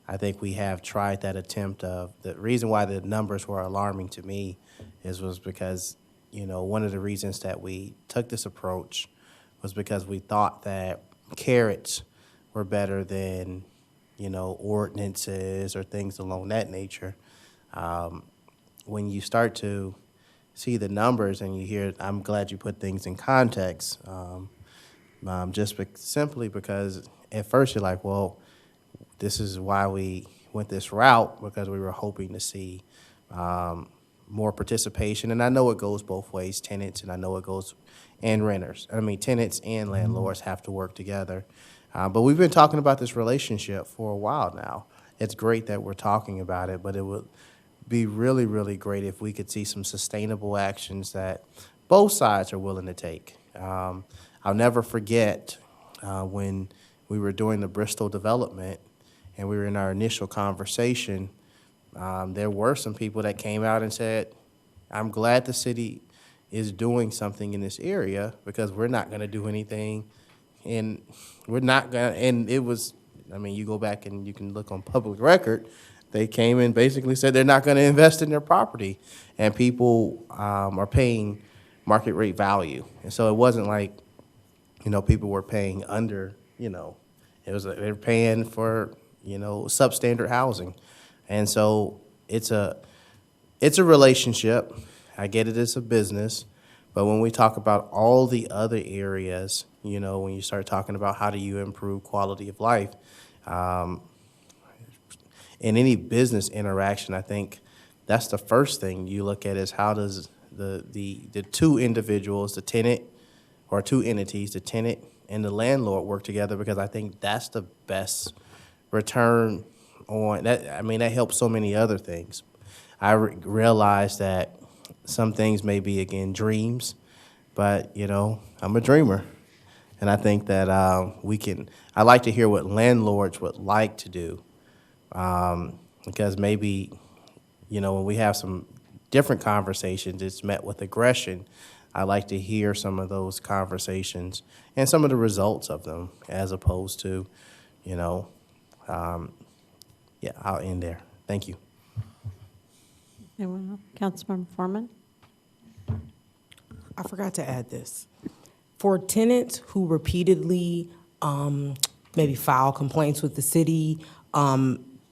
Speaker 14: I think we have tried that attempt of, the reason why the numbers were alarming to me was because, one of the reasons that we took this approach was because we thought that carrots were better than, ordinances or things along that nature. When you start to see the numbers and you hear, I'm glad you put things in context, simply because at first you're like, well, this is why we went this route, because we were hoping to see more participation. And I know it goes both ways, tenants, and I know it goes, and renters. Tenants and landlords have to work together. But we've been talking about this relationship for a while now. It's great that we're talking about it, but it would be really, really great if we could see some sustainable actions that both sides are willing to take. I'll never forget when we were doing the Bristol development and we were in our initial conversation, there were some people that came out and said, I'm glad the city is doing something in this area because we're not going to do anything. And we're not going to, and it was, you go back and you can look on public record, they came and basically said they're not going to invest in their property. And people are paying market rate value. And so it wasn't like, people were paying under, they were paying for, substandard housing. And so it's a relationship. I get it, it's a business. But when we talk about all the other areas, when you start talking about how do you improve quality of life, in any business interaction, I think that's the first thing you look at is how does the two individuals, the tenant or two entities, the tenant and the landlord work together, because I think that's the best return on that. I mean, that helps so many other things. I realize that some things may be, again, dreams, but, I'm a dreamer. And I think that I like to hear what landlords would like to do, because maybe, when we have some different conversations, it's met with aggression. I like to hear some of those conversations and some of the results of them, as opposed to, I'll end there. Thank you.
Speaker 1: Anyone else? Councilmember Foreman?
Speaker 17: I forgot to add this. For tenants who repeatedly maybe file complaints with the city,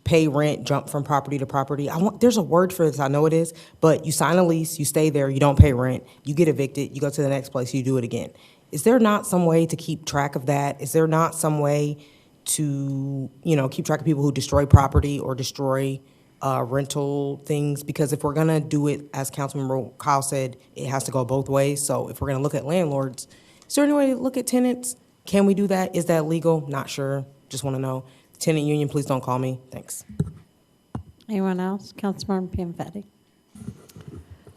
Speaker 17: pay rent, jump from property to property, there's a word for this, I know it is, but you sign a lease, you stay there, you don't pay rent, you get evicted, you go to the next place, you do it again. Is there not some way to keep track of that? Is there not some way to, keep track of people who destroy property or destroy rental things? Because if we're gonna do it, as Councilmember Kyle said, it has to go both ways. So if we're gonna look at landlords, is there any way to look at tenants? Can we do that? Is that legal? Not sure. Just wanna know. Tenant union, please don't call me. Thanks.
Speaker 1: Anyone else? Councilmember Pianfetti?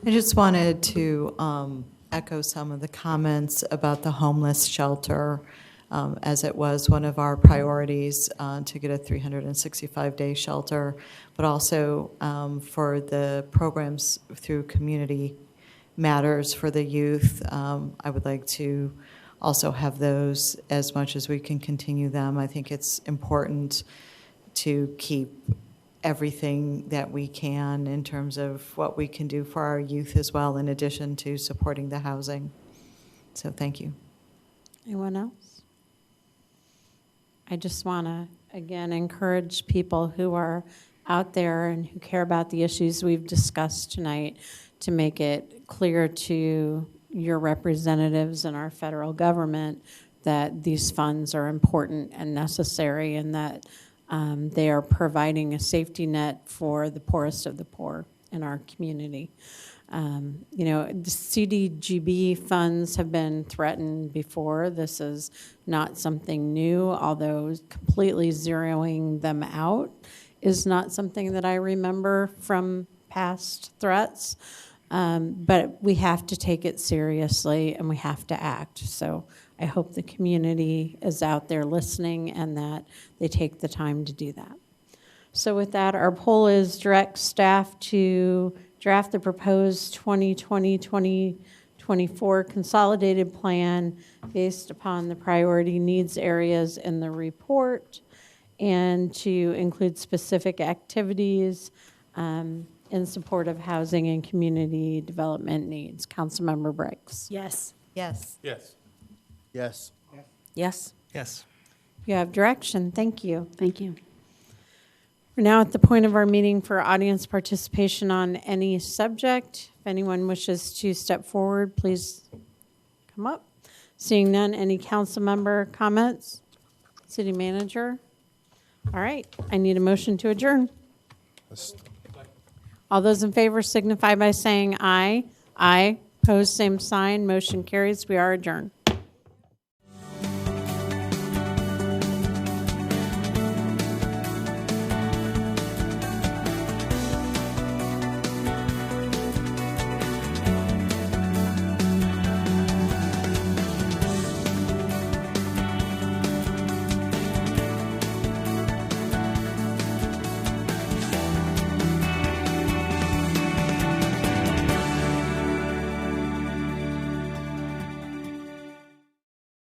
Speaker 10: I just wanted to echo some of the comments about the homeless shelter, as it was one of our priorities to get a 365-day shelter, but also for the programs through Community Matters for the youth. I would like to also have those as much as we can continue them. I think it's important to keep everything that we can in terms of what we can do for our youth as well, in addition to supporting the housing. So thank you.
Speaker 1: Anyone else? I just want to, again, encourage people who are out there and who care about the issues we've discussed tonight to make it clear to your representatives in our federal government that these funds are important and necessary, and that they are providing a safety net for the poorest of the poor in our community. The CDGB funds have been threatened before. This is not something new, although completely zeroing them out is not something that I remember from past threats. But we have to take it seriously and we have to act. So I hope the community is out there listening and that they take the time to do that. So with that, our poll is direct staff to draft the proposed 2020-2024 consolidated plan based upon the priority needs areas in the report, and to include specific activities in support of housing and community development needs. Councilmember Briggs.
Speaker 12: Yes.
Speaker 10: Yes.
Speaker 13: Yes.
Speaker 14: Yes.
Speaker 11: Yes.
Speaker 9: Yes.
Speaker 1: You have direction. Thank you.
Speaker 16: Thank you.
Speaker 1: We're now at the point of our meeting for audience participation on any subject. If anyone wishes to step forward, please come up. Seeing none, any council member comments? City manager? All right, I need a motion to adjourn. All those in favor signify by saying aye. Aye. Opposed, same sign. Motion carries. We are adjourned.